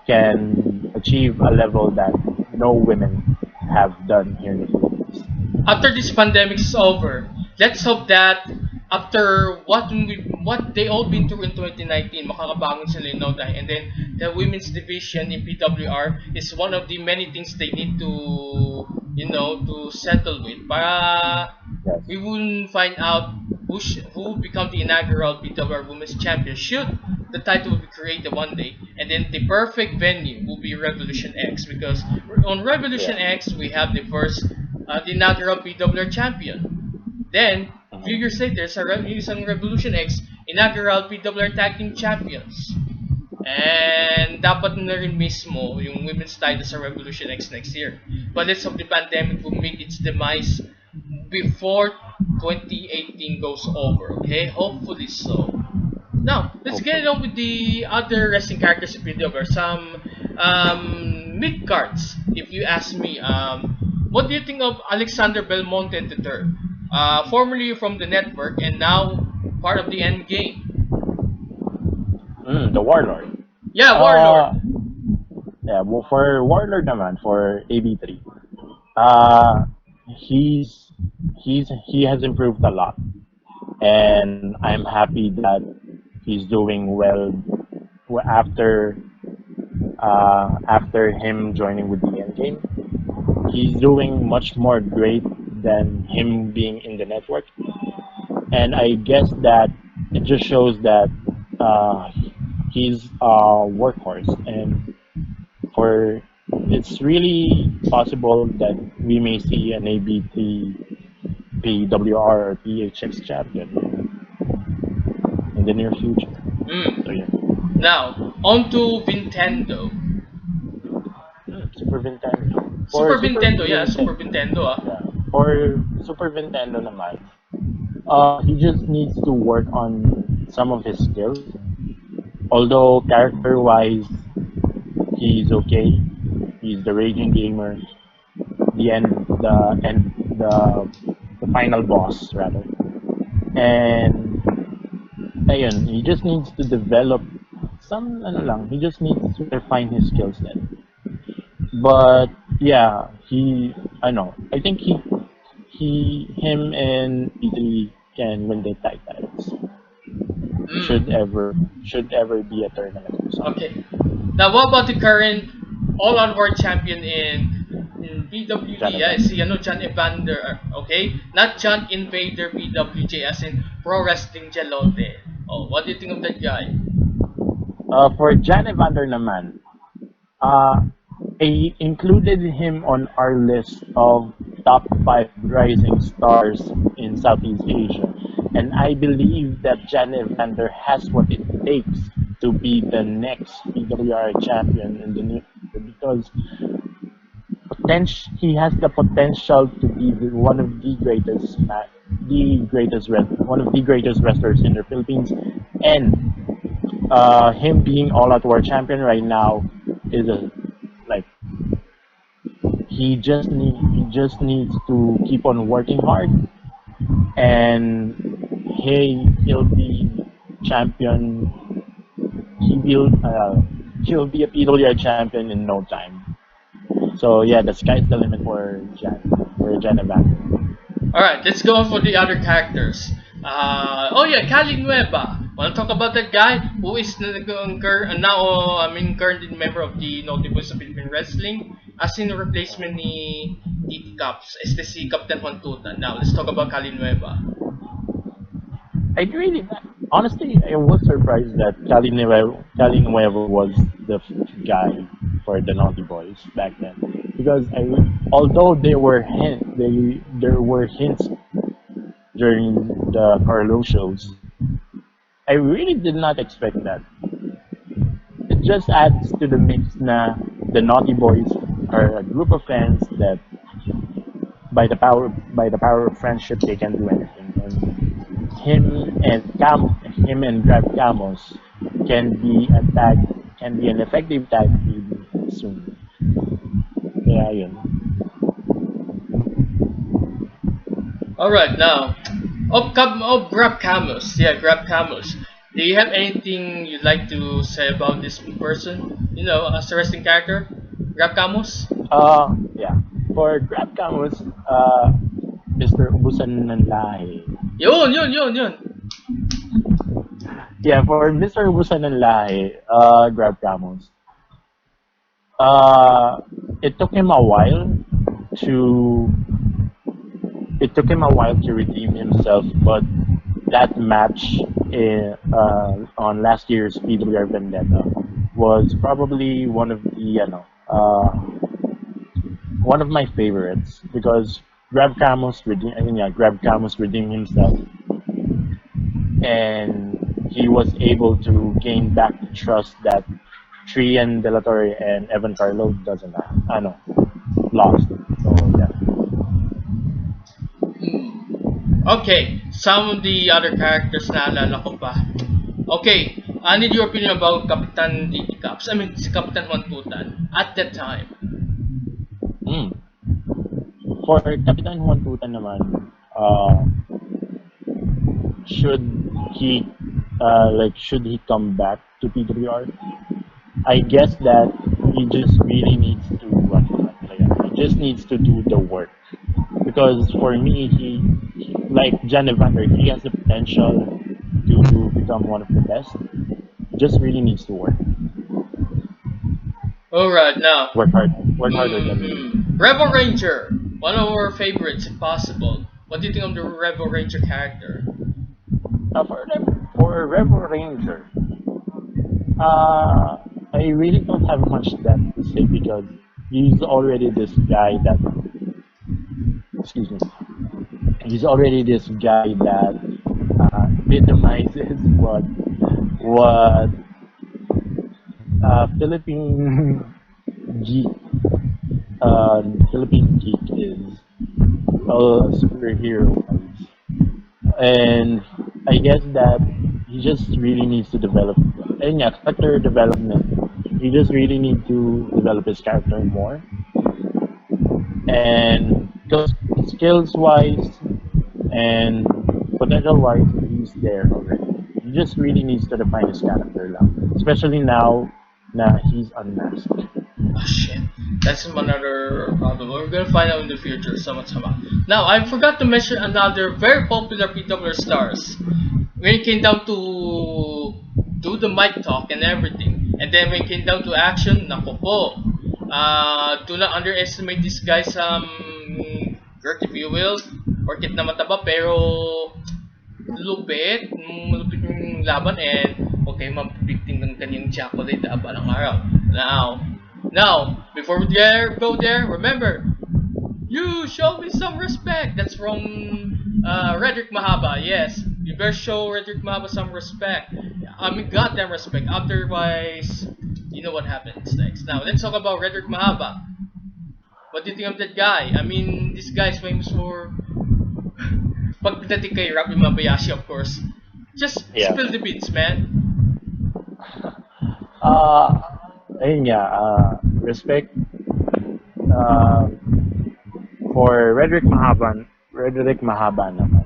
Can achieve a level that no women have done here in the Philippines. After this pandemic is over, let's hope that after what they all been through in 2019, makakabangon sila in no time. And then the women's division in PWR is one of the many things they need to to settle with. Para Yes. we will find out who become the inaugural PWR Women's Champion should the title will be created one day. And then the perfect venue will be Revolution X because on Revolution X we have the first the inaugural PWR Champion. Then a few years later sa Revolution X inaugural PWR Tag Team Champions. And dapat na rin mismo yung women's title sa Revolution X next year. But let's hope the pandemic will meet its demise before 2018 goes over. Okay, hopefully so. Now, let's get on with the other wrestling characters in PWR. Some mid cards, if you ask me. What do you think of Alexander Belmonte III? Formerly from the network and now part of the end game. The Warlord. Yeah, Warlord. Yeah, well, for Warlord naman, for AB3, he has improved a lot, and I'm happy that he's doing well after him joining with the end game. He's doing much more great than him being in the network, and I guess that it just shows that he's a workhorse, and it's really possible that we may see an ABT PWR or PHX champion in the near future. So yeah. Now, on to Nintendo. Super Nintendo. Super Nintendo, yeah, Super Nintendo. Yeah. For Super Nintendo naman, he just needs to work on some of his skills. Although character-wise, he's okay. He's the raging gamer, the final boss rather. And ayun, he just needs to develop he just needs to refine his skill set. But yeah, I think him and P3 can win the tag titles. Should ever be a tournament or something. Okay. Now, what about the current all-out world champion in PWG? I see, John Evander. Okay, not John Invader PWJ, as in Pro Wrestling Jalote. Oh, what do you think of that guy? For Jan Evander naman, uh, I included him on our list of top 5 rising stars in Southeast Asia. And I believe that Jan Evander has what it takes to be the next PWR champion in the new because he has the potential to be one of the greatest one of the greatest wrestlers in the Philippines, and him being all out war champion right now is a like he just needs to keep on working hard, and he'll be champion. He will he'll be a PWR champion in no time. So yeah, the sky's the limit for Jan Evander. Alright, let's go for the other characters. Oh yeah, Cali Nueva. Wanna talk about that guy who is currently member of the Naughty Boys of Philippine Wrestling as in replacement ni DT Cups, este si Captain Juan Tutan. Now, let's talk about Cali Nueva. I really, honestly, I was surprised that Cali Nuevo was the guy for the Naughty Boys back then, because although there were hints during the Carlo shows, I really did not expect that. It just adds to the mix na the Naughty Boys are a group of fans that by the power of friendship they can do anything. And him and Grab Camos can be an effective tag team soon. Yeah, yun. Alright, now, Grab Camus. Yeah, Grab Camus. Do you have anything you'd like to say about this person? You know, as a wrestling character? Grab Camus? Yeah. For Grab Camos, Mr. Ubusan ng Lahi. Yun! Yeah, for Mr. Ubusan ng Lahi, Grab Camos. It took him a while to redeem himself, but that match on last year's PWR Vendetta was probably one of my favorites because Grab Camus redeemed himself, and he was able to gain back the trust that Trian De La Torre and Evan Carlo doesn't have. I know, lost. So yeah. Okay, some of the other characters na alala ko pa. Okay, I need your opinion about Kapitan DT Cups. I mean, si Kapitan Juan Tutan at that time. For Kapitan Juan Tutan naman, should he should he come back to PWR? I guess that he just really needs to do the work, because for me like Jan Evander, he has the potential to become one of the best. Just really needs to work. Alright, now. Work harder than me. Rebel Ranger, one of our favorites if possible. What do you think of the Rebel Ranger character? For Rebel Ranger, I really don't have much depth to say because he's already this guy that epitomizes what Philippine geek is a superhero wise. And I guess that he just really needs to develop, and yeah, character development. He just really need to develop his character more, and because skills wise and potential wise, he's there already. He just really needs to define his character now, especially now that he's unmasked. Oh shit, that's another problem. We're gonna find out in the future, sama-sama. Now, I forgot to mention another very popular PWR stars. When it came down to do the mic talk and everything, and then when it came down to action, nako po. Do not underestimate this guy's Gert, if you will. Orkit na mataba pero malupit yung laban, and Huwag kayong mabibigting ng kanyang chocolate balang araw. Now, before we go there, remember, you show me some respect. That's from Redrick Mahaba. Yes, you better show Redrick Mahaba some respect. I mean, goddamn respect. Otherwise, you know what happens next. Now, let's talk about Redrick Mahaba. What do you think of that guy? I mean, this guy is famous for pagdating kay Robbie Mabayashi, of course. Just Yeah. spill the beans, man. Ayun nga, respect uh, for Redrick Mahaba naman.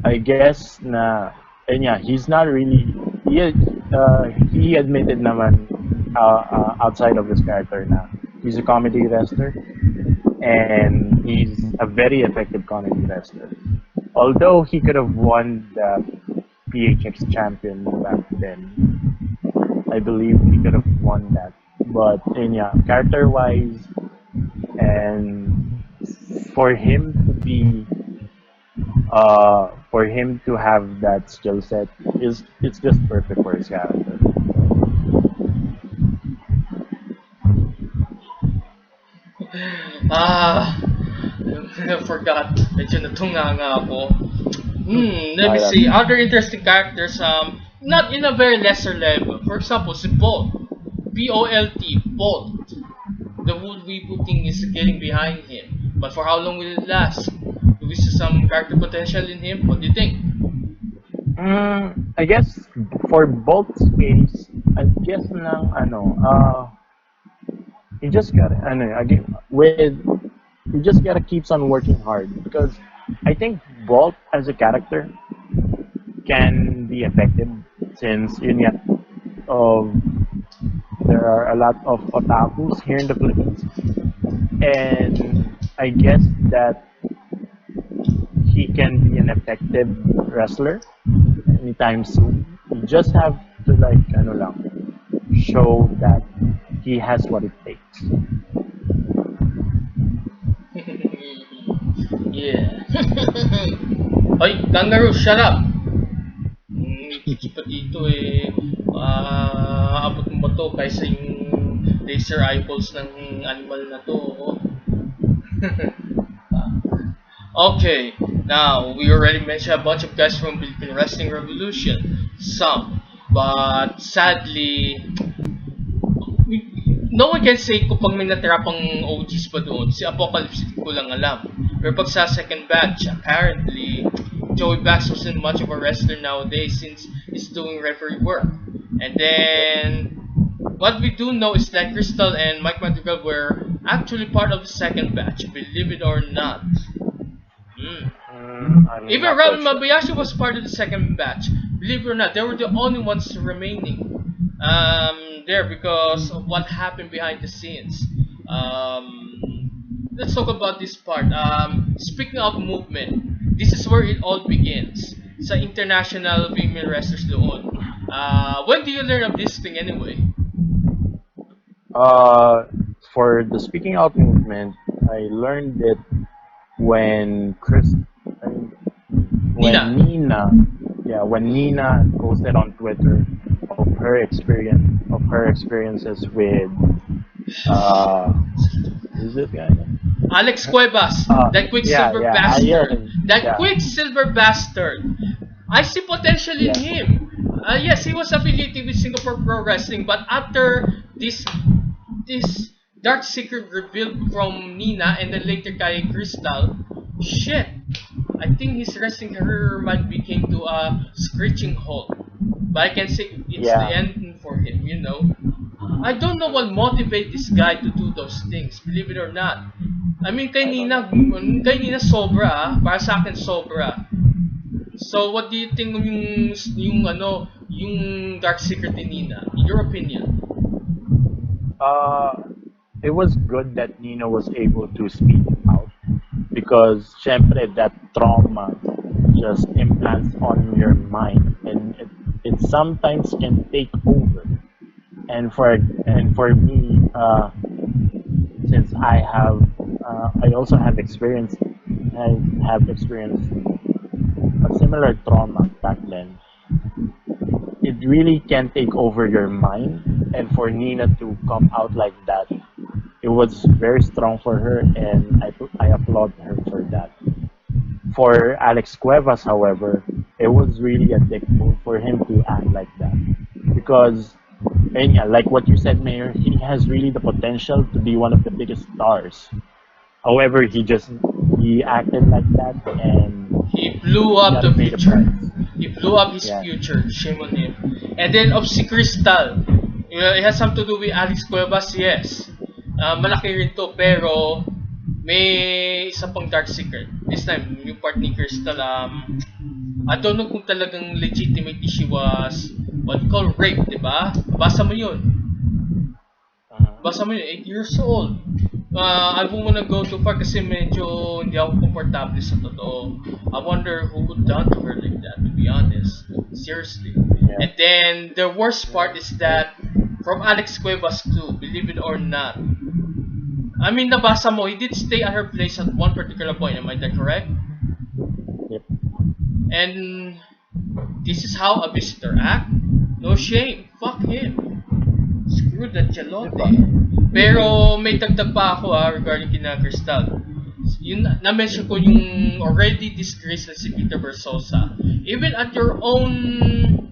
I guess na, ayun nga, he's not really, he admitted naman outside of his character na he's a comedy wrestler and he's a very effective comedy wrestler. Although he could have won the PHX champion back then, I believe he could have won that. But yeah, character wise, and for him to be, for him to have that skill set it's just perfect for his character. I forgot. Medyo natunga nga ako. Let me Ah, see. Other interesting characters, not in a very lesser level. For example, si Bolt. B-O-L-T. Bolt. The wood rebooting is getting behind him. But for how long will it last? Do we see some character potential in him? What do you think? I guess for Bolt's case, I guess lang you just gotta again with you just gotta keeps on working hard because I think Bolt as a character can be effective since yun nga, there are a lot of otakus here in the Philippines, and I guess that he can be an effective wrestler anytime soon. You just have to show that he has what it takes. Yeah. Hoy, kangaroo, shut up! Kiki pa dito abot mo ba to kaysa yung laser eyeballs ng animal na to, oh. Okay, now we already mentioned a bunch of guys from Philippine Wrestling Revolution. Some, but sadly, no one can say kung pag may natira pang OGs pa doon. Si Apocalypse ko lang alam. Pero pag sa second batch, apparently, Joey Bax wasn't much of a wrestler nowadays since he's doing referee work. And then, what we do know is that Crystal and Mike Madrigal were actually part of the second batch, believe it or not. Even Raul Mabayashi was part of the second batch. Believe it or not, they were the only ones remaining there because of what happened behind the scenes. Let's talk about this part. Speaking of movement, this is where it all begins. Sa international female wrestlers doon. When do you learn of this thing anyway? For the speaking out movement, I learned it when Nina posted on Twitter of her experiences with who's this guy? Alex Cuevas, that quicksilver bastard. Quicksilver bastard. I see potential in him. Yes, he was affiliated with Singapore Pro Wrestling, but after this dark secret revealed from Nina and then later kay Crystal, shit, I think his wrestling career might be came to a screeching halt. But I can say it's the end for him, you know. I don't know what motivates this guy to do those things, believe it or not. I mean, kay Nina sobra, para sa akin sobra. So, what do you think of yung dark secret ni Nina? In your opinion? It was good that Nina was able to speak out because syempre that trauma just implants on your mind and it sometimes can take over. And for me, since I also have experienced a similar trauma back then. it really can take over your mind. And for Nina to come out like that, it was very strong for her, and I applaud her for that. For Alex Cuevas, however, it was really a dick move for him to act like that. Because, and yeah, like what you said, Mayor, he has really the potential to be one of the biggest stars. However, he acted like that, and He blew he up gotta the pay the future. price. He blew up his Yeah. future. Shame on him. And then of si Crystal. It has something to do with Alex Cuevas, yes. Malaki rin to, pero may isa pang dark secret. This time, yung part ni Crystal, I don't know kung talagang legitimately she was what we call rape, di ba? Basa mo yun. Basa mo yun, 8 years old. I won't wanna go too far kasi medyo hindi ako komportable sa totoo. I wonder who would done to her like that, to be honest. Seriously. Yeah. And then, the worst part is that, from Alex Cuevas too, believe it or not. I mean, nabasa mo, he did stay at her place at one particular point, am I that correct? Yep. And this is how a visitor act? No shame. Fuck him. Screw that jalote. Pero may dagdag pa ako regarding kina Crystal. Yun, na-mention ko yung already disgraced na si Peter Versosa. Even at your own,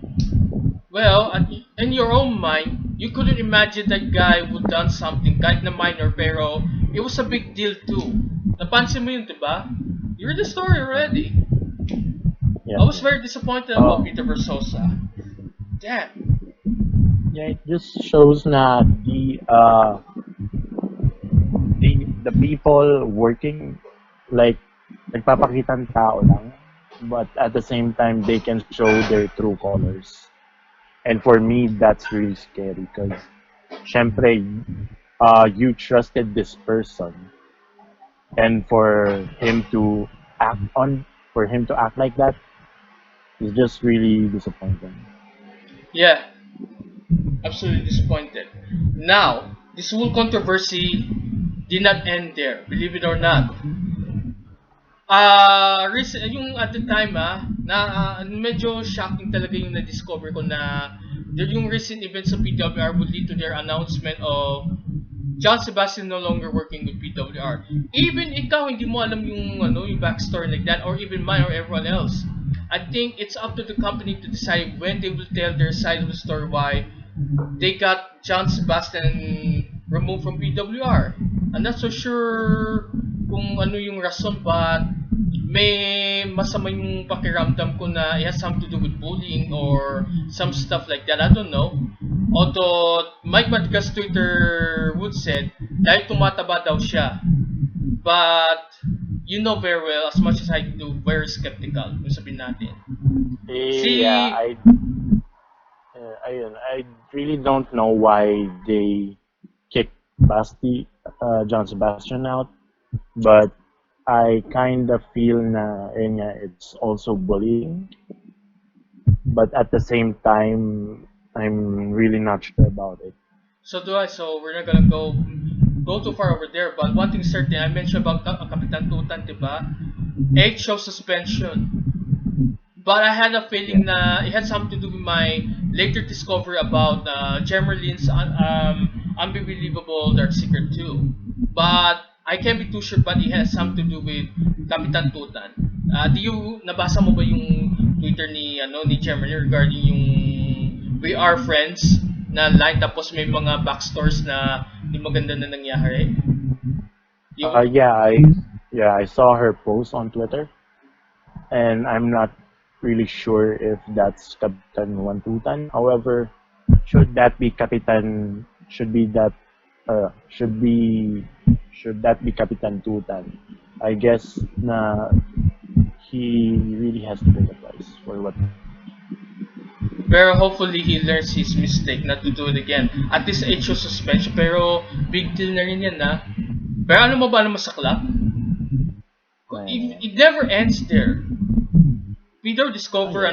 well, in your own mind, you couldn't imagine that guy would done something kahit na minor, pero it was a big deal too. Napansin mo yun, diba? You read the story already. Yeah. I was very disappointed about Peter Versosa. Damn. Yeah, it just shows na the people working, like, nagpapakitang tao lang, but at the same time they can show their true colors. And for me, that's really scary because, syempre, you trusted this person, and for him to act like that is just really disappointing. Yeah. Absolutely disappointed. Now, this whole controversy did not end there, believe it or not. Yung at the time medyo shocking talaga yung na-discover ko na yung recent events of PWR would lead to their announcement of John Sebastian no longer working with PWR. Even ikaw hindi mo alam yung backstory like that, or even mine or everyone else. I think it's up to the company to decide when they will tell their side of the story why they got John Sebastian removed from PWR. I'm not so sure kung ano yung rason, but may masama yung pakiramdam ko na it has something to do with bullying or some stuff like that. I don't know. Although Mike Madrigal's Twitter would said dahil tumataba daw siya. But you know very well, as much as I do, very skeptical yung sabihin natin. Yeah, I really don't know why they kicked John Sebastian out, but I kind of feel na it's also bullying. But at the same time, I'm really not sure about it. So do I. So we're not gonna go too far over there. But one thing certain, I mentioned about Kapitan Tutan, diba? 8 show suspension. But I had a feeling na it had something to do with my later discovery about Gemerlin's unbelievable Dark Secret 2. But I can't be too sure, but it has something to do with Kapitan Tutan. Nabasa mo ba yung Twitter ni Gemerlin regarding yung We Are Friends na line, tapos may mga backstories na di maganda na nangyari? I saw her post on Twitter, and I'm not really sure if that's Kapitan Wantutan. However, should that be Kapitan Tutan? I guess na he really has to pay the price for what. Pero hopefully he learns his mistake not to do it again. At least 8 show suspension, pero big deal na rin yan na. Pero ano mo ba na masaklap? It never ends there. Peter discover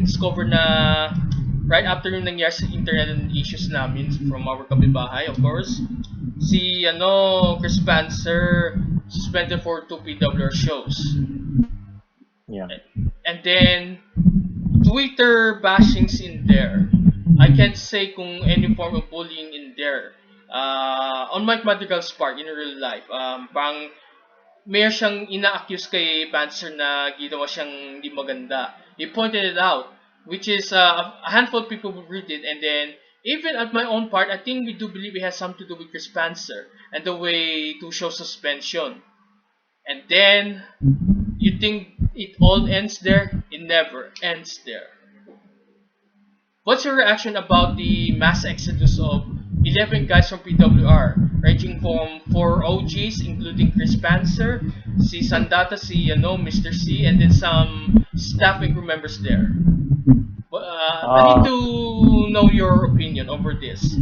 discover na right after yung nangyari sa internet issues namin from our kabibahay, of course, si Chris Spencer suspended for 2 PWR shows. Yeah. And then Twitter bashings in there. I can't say kung any form of bullying in there. On Mike Madrigal's part in real life, parang may siyang ina-accuse kay Panzer na ginawa siyang hindi maganda. He pointed it out, which is a handful of people will read it, and then even at my own part, I think we do believe it has something to do with Chris Panzer and the way to show suspension. And then you think it all ends there? It never ends there. What's your reaction about the mass exodus of 11 guys from PWR, ranging from 4 OGs, including Chris Panzer, si Sandata, si Mr. C, and then some staff and crew members there? I need to know your opinion over this.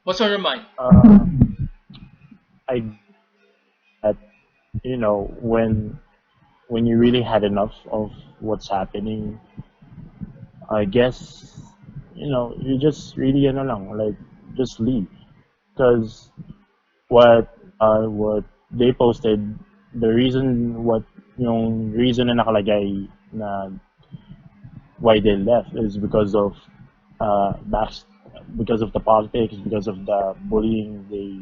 What's on your mind? I that when you really had enough of what's happening, I guess you just really like just leave, because what they posted, the reason yung reason na nakalagay na why they left is because of because of the politics, because of the bullying they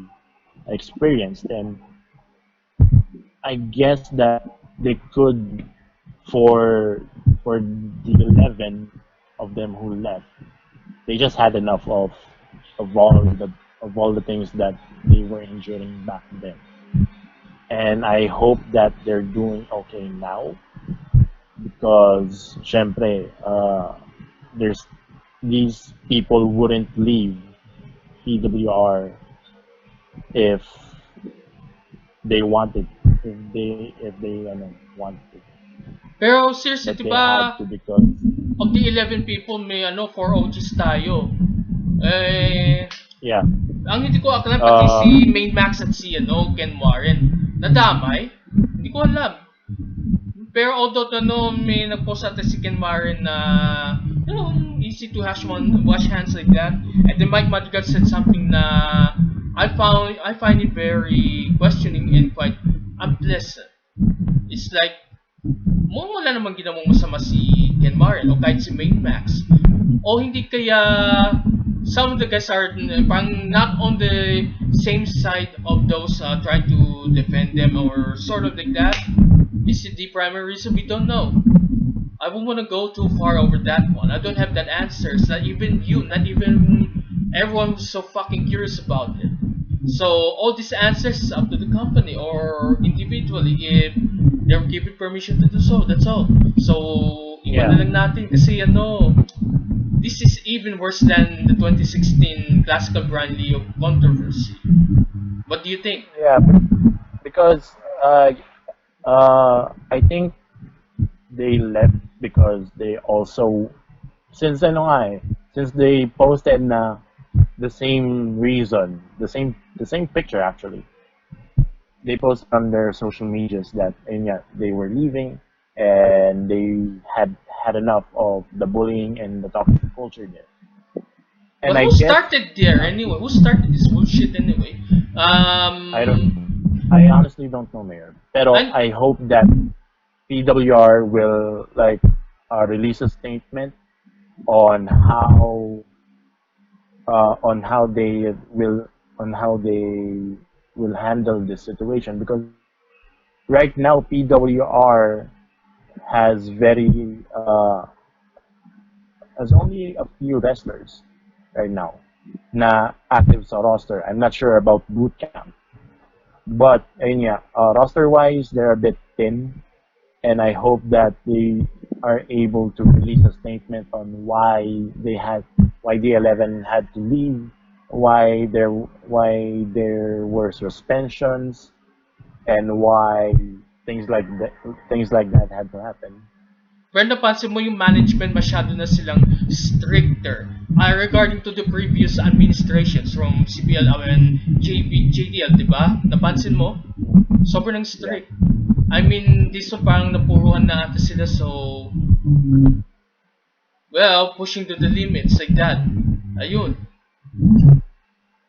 experienced. And I guess that they could, for the 11 of them who left, they just had enough of all the things that they were enduring back then. And I hope that they're doing okay now, because syempre, there's these people wouldn't leave PWR if they wanted, if they wanted. Pero seriously, But di they ba, had to, because of the 11 people, may 4 OGs tayo. Eh, yeah, ang hindi ko alam, pati uh, si Main Max at si Ken Warren, nadamay? Hindi ko alam. Pero although may nagpost ata si Ken Warren na, easy to wash hands like that. And then Mike Madrigal said something na I find it very questioning and quite unpleasant. It's like, wala namang ginawang masama si Ken Warren o kahit si Main Max. O hindi kaya some of the guys are parang not on the same side of those trying to defend them or sort of like that. Is it the primary reason? We don't know. I won't want to go too far over that one. I don't have that answer. It's not even you, not even everyone who's so fucking curious about it. So all these answers is up to the company or individually if they're given permission to do so. That's all. So iwan na lang natin kasi this is even worse than the 2016 classical Brian Leo controversy. What do you think? yeah, because I think they left because they also, since since they posted na the same reason, the same picture actually. They posted on their social medias that they were leaving and they had enough of the bullying and the toxic culture there. And But I who guess started there anyway? Who started this bullshit anyway? I honestly don't know, Mayor. Pero And I hope that PWR will release a statement on how they will handle this situation, because right now PWR has has only a few wrestlers right now na active sa roster. I'm not sure about boot camp, but roster wise they're a bit thin, and I hope that they are able to release a statement on why the 11 had to leave, why there were suspensions, and why things like that had to happen. Pero napansin mo yung management masyado na silang stricter regarding to the previous administrations from CPL and JDL, di ba? Napansin mo? Sobrang strict. I mean, this so parang napuruhan na ata sila, so pushing to the limits like that. Ayun.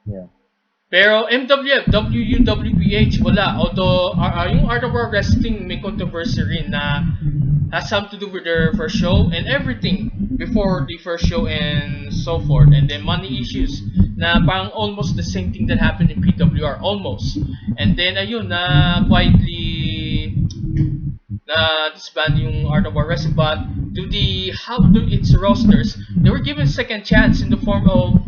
Yeah. Pero MWF, WUW PH, wala. Although, yung Art of War Wrestling may controversy rin na has something to do with their first show and everything before the first show and so forth. And then money issues na parang almost the same thing that happened in PWR, almost. And then ayun, na quietly na disband yung Art of War Wrestling, but to the how to its rosters, they were given second chance in the form of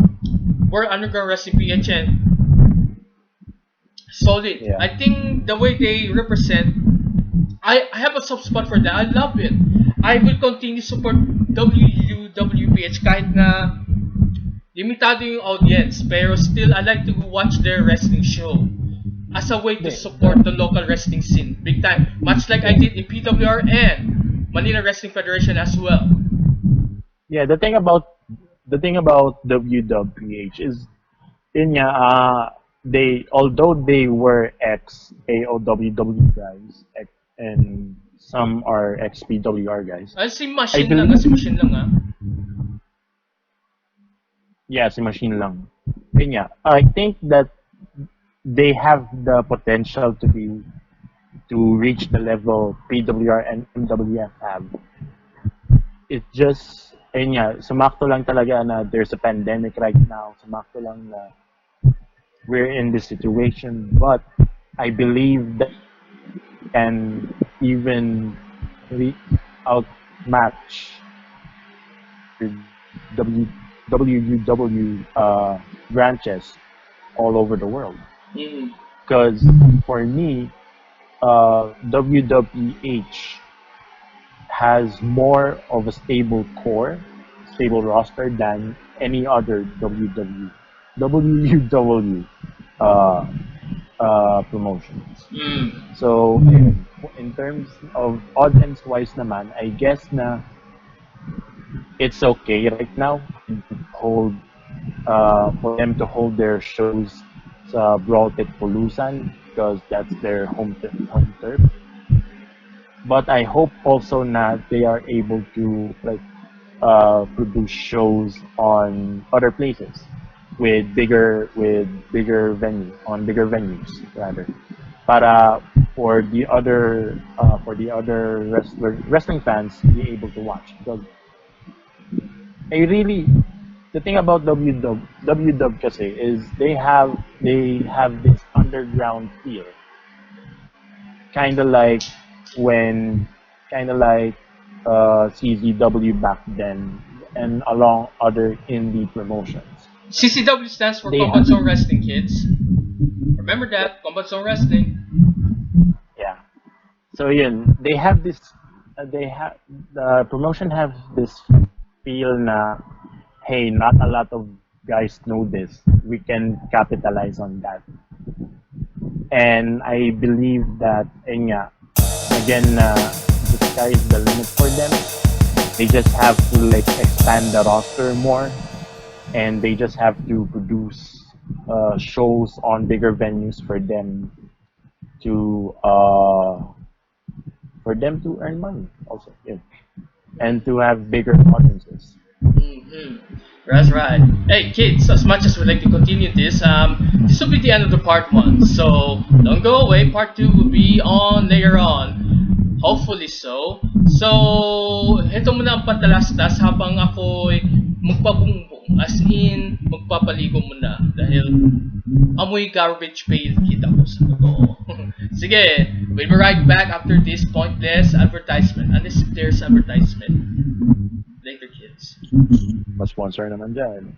World Underground Wrestling PHN. Solid. Yeah. I think the way they represent, I have a soft spot for that. I love it. I will continue support WUWPH kahit na limitado yung audience, pero still I like to watch their wrestling show as a way to support the local wrestling scene big time, much like I did in PWR and Manila Wrestling Federation as well. Yeah, the thing about WWPH is, yun nga, although they were ex AOWW guys, and some are ex PWR guys. Ay, si Machine lang, si Machine lang ah. Yeah, si Machine lang. Yun nga, I think that they have the potential to reach the level PWR and MWF have. It just, ayun nga, sumakto lang talaga na there's a pandemic right now. Sumakto lang na we're in this situation, but I believe that can even outmatch the WUW branches all over the world. Because for me, WWEH has more of a stable roster than any other WUW promotions. So, in terms of audience-wise naman, I guess na it's okay right now hold for them to hold their shows sa Brawl Pit Pulusan because that's their home turf. But I hope also na they are able to produce shows on other places with bigger venues rather. Para for the other wrestling fans be able to watch, because the thing about WW kasi is they have this underground feel, kind of like CZW back then and along other indie promotions. CCW stands for Combat Zone Wrestling, kids. Remember that, Combat Zone Wrestling. Yeah. So yun, they have this. The promotion have this feel na, hey, not a lot of guys know this. We can capitalize on that. And I believe that, again, the sky is the limit for them. They just have to expand the roster more, and they just have to produce shows on bigger venues for them to earn money also, yeah. And to have bigger audiences. That's right. Hey kids, as much as we'd like to continue this will be the end of the part 1. So don't go away. Part 2 will be on later on. Hopefully so. So ito muna ang patalastas habang ako'y magpabungbong. As in, magpapaligo muna. Dahil amoy garbage pail kit ako sa totoo. Sige, we'll be right back after this pointless advertisement. Unless there's advertisement. Later, kids. Mas sponsor naman dyan.